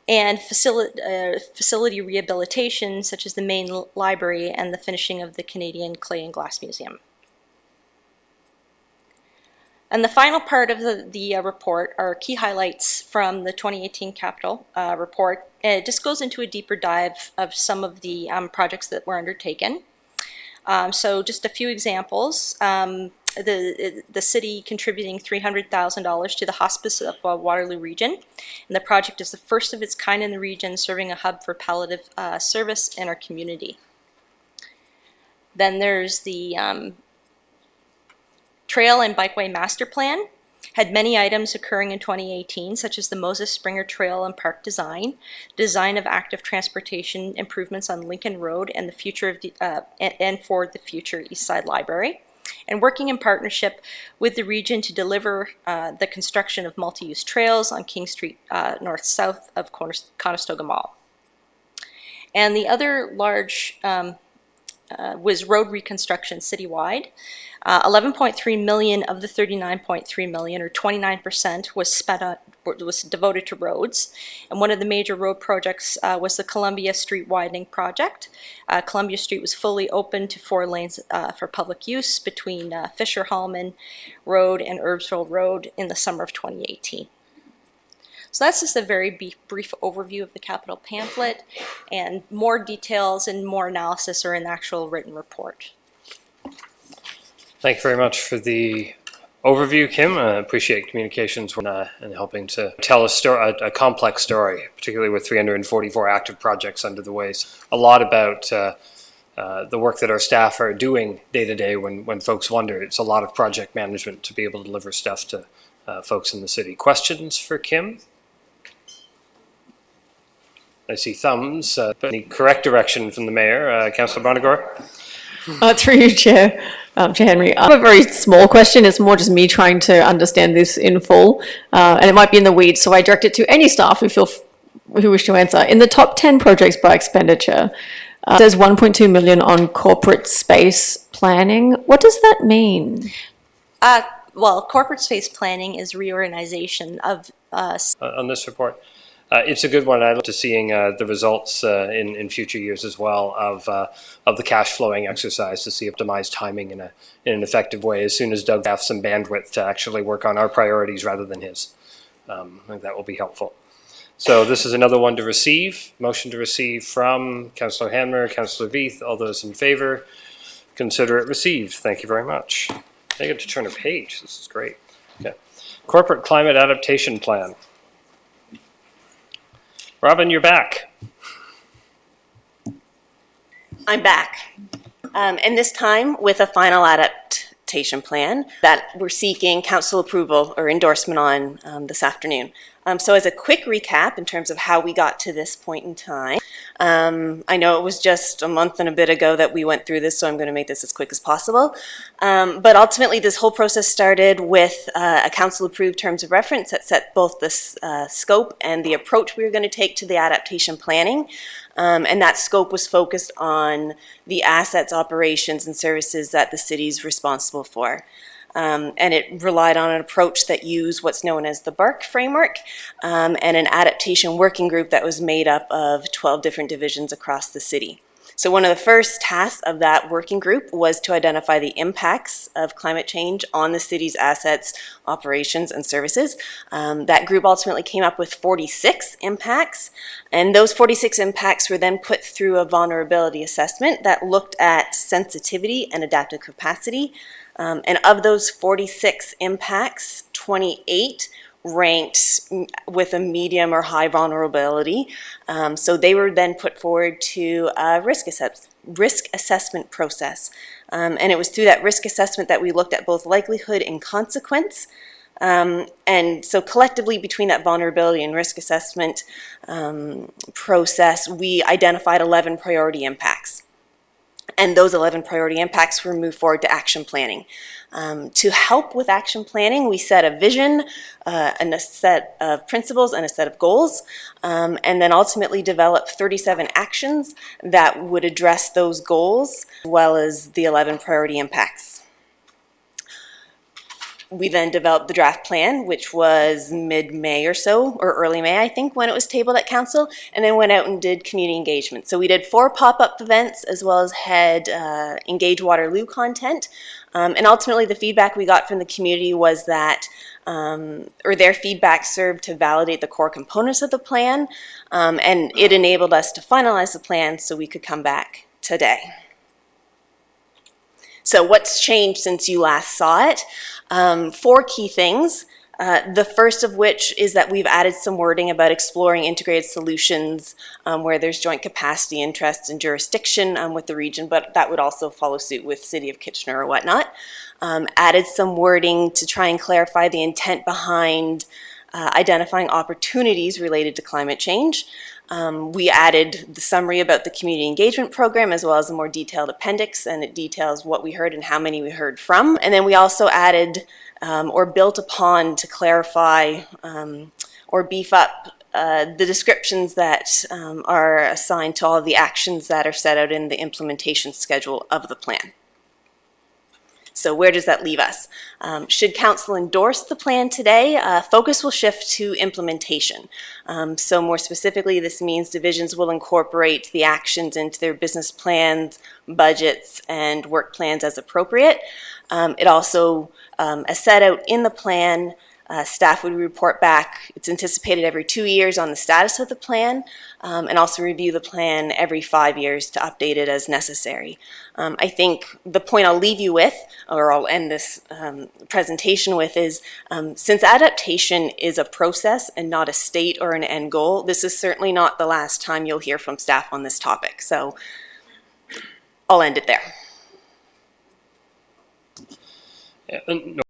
S18: and facility rehabilitation, such as the main library and the finishing of the Canadian Clay and Glass Museum. And the final part of the report are key highlights from the 2018 capital report. It just goes into a deeper dive of some of the projects that were undertaken. So just a few examples. The city contributing $300,000 to the Hospice of Waterloo Region. And the project is the first of its kind in the region, serving a hub for palliative service in our community. Then there's the Trail and Bikeway Master Plan. Had many items occurring in 2018, such as the Moses Springer Trail and Park design of active transportation improvements on Lincoln Road, and the future of and for the future East Side Library. And working in partnership with the region to deliver the construction of multi-use trails on King Street north-south of Conestoga Mall. And the other large was road reconstruction citywide. 11.3 million of the 39.3 million, or 29%, was devoted to roads. And one of the major road projects was the Columbia Street widening project. Columbia Street was fully open to 4 lanes for public use between Fisher-Hallman Road and Erbsville Road in the summer of 2018. So that's just a very brief overview of the capital pamphlet, and more details and more analysis are in the actual written report.
S1: Thank you very much for the overview, Kim. I appreciate communications and helping to tell a complex story, particularly with 344 active projects under the way. A lot about the work that our staff are doing day to day when folks wonder. It's a lot of project management to be able to deliver stuff to folks in the city. Questions for Kim? I see thumbs. Any correct direction from the mayor? Councillor Bonagor?
S4: Through you, Chair Henry. I have a very small question. It's more just me trying to understand this in full, and it might be in the weeds, so I direct it to any staff who wish to answer. In the top 10 projects by expenditure, there's 1.2 million on corporate space planning. What does that mean?
S18: Well, corporate space planning is reorganization of
S1: on this report. It's a good one. I look to seeing the results in future years as well of the cash flowing exercise to see optimized timing in an effective way. As soon as Doug has some bandwidth to actually work on our priorities rather than his, I think that will be helpful. So this is another one to receive. Motion to receive from Councillor Hanmer, Councillor Veith. All those in favour, consider it received. Thank you very much. I get to turn a page. This is great. Okay. Corporate Climate Adaptation Plan. Robin, you're back.
S19: I'm back. And this time with a final adaptation plan that we're seeking council approval or endorsement on this afternoon. So as a quick recap in terms of how we got to this point in time, I know it was just a month and a bit ago that we went through this, so I'm going to make this as quick as possible. But ultimately, this whole process started with a council-approved terms of reference that set both the scope and the approach we were going to take to the adaptation planning. And that scope was focused on the assets, operations, and services that the city's responsible for. And it relied on an approach that used what's known as the BARC framework and an adaptation working group that was made up of 12 different divisions across the city. So one of the first tasks of that working group was to identify the impacts of climate change on the city's assets, operations, and services. That group ultimately came up with 46 impacts, and those 46 impacts were then put through a vulnerability assessment that looked at sensitivity and adaptive capacity. And of those 46 impacts, 28 ranked with a medium or high vulnerability. So they were then put forward to a risk assessment process. And it was through that risk assessment that we looked at both likelihood and consequence. And so collectively between that vulnerability and risk assessment process, we identified 11 priority impacts. And those 11 priority impacts were moved forward to action planning. To help with action planning, we set a vision, and a set of principles, and a set of goals, and then ultimately developed 37 actions that would address those goals, as well as the 11 priority impacts. We then developed the draft plan, which was mid-May or so, or early May, I think, when it was tabled at council, and then went out and did community engagement. So we did 4 pop-up events, as well as had Engage Waterloo content. And ultimately, the feedback we got from the community was that, or their feedback served to validate the core components of the plan, and it enabled us to finalize the plan so we could come back today. So what's changed since you last saw it? 4 key things. The first of which is that we've added some wording about exploring integrated solutions where there's joint capacity, interests, and jurisdiction with the region, but that would also follow suit with City of Kitchener or whatnot. Added some wording to try and clarify the intent behind identifying opportunities related to climate change. We added the summary about the community engagement program, as well as a more detailed appendix, and it details what we heard and how many we heard from. And then we also added or built upon to clarify or beef up the descriptions that are assigned to all of the actions that are set out in the implementation schedule of the plan. So where does that leave us? Should council endorse the plan today, focus will shift to implementation. So more specifically, this means divisions will incorporate the actions into their business plans, budgets, and work plans as appropriate. It also, as set out in the plan, staff would report back, it's anticipated every 2 years, on the status of the plan, and also review the plan every 5 years to update it as necessary. I think the point I'll leave you with, or I'll end this presentation with, is since adaptation is a process and not a state or an end goal, this is certainly not the last time you'll hear from staff on this topic. So I'll end it there.
S1: Yeah, no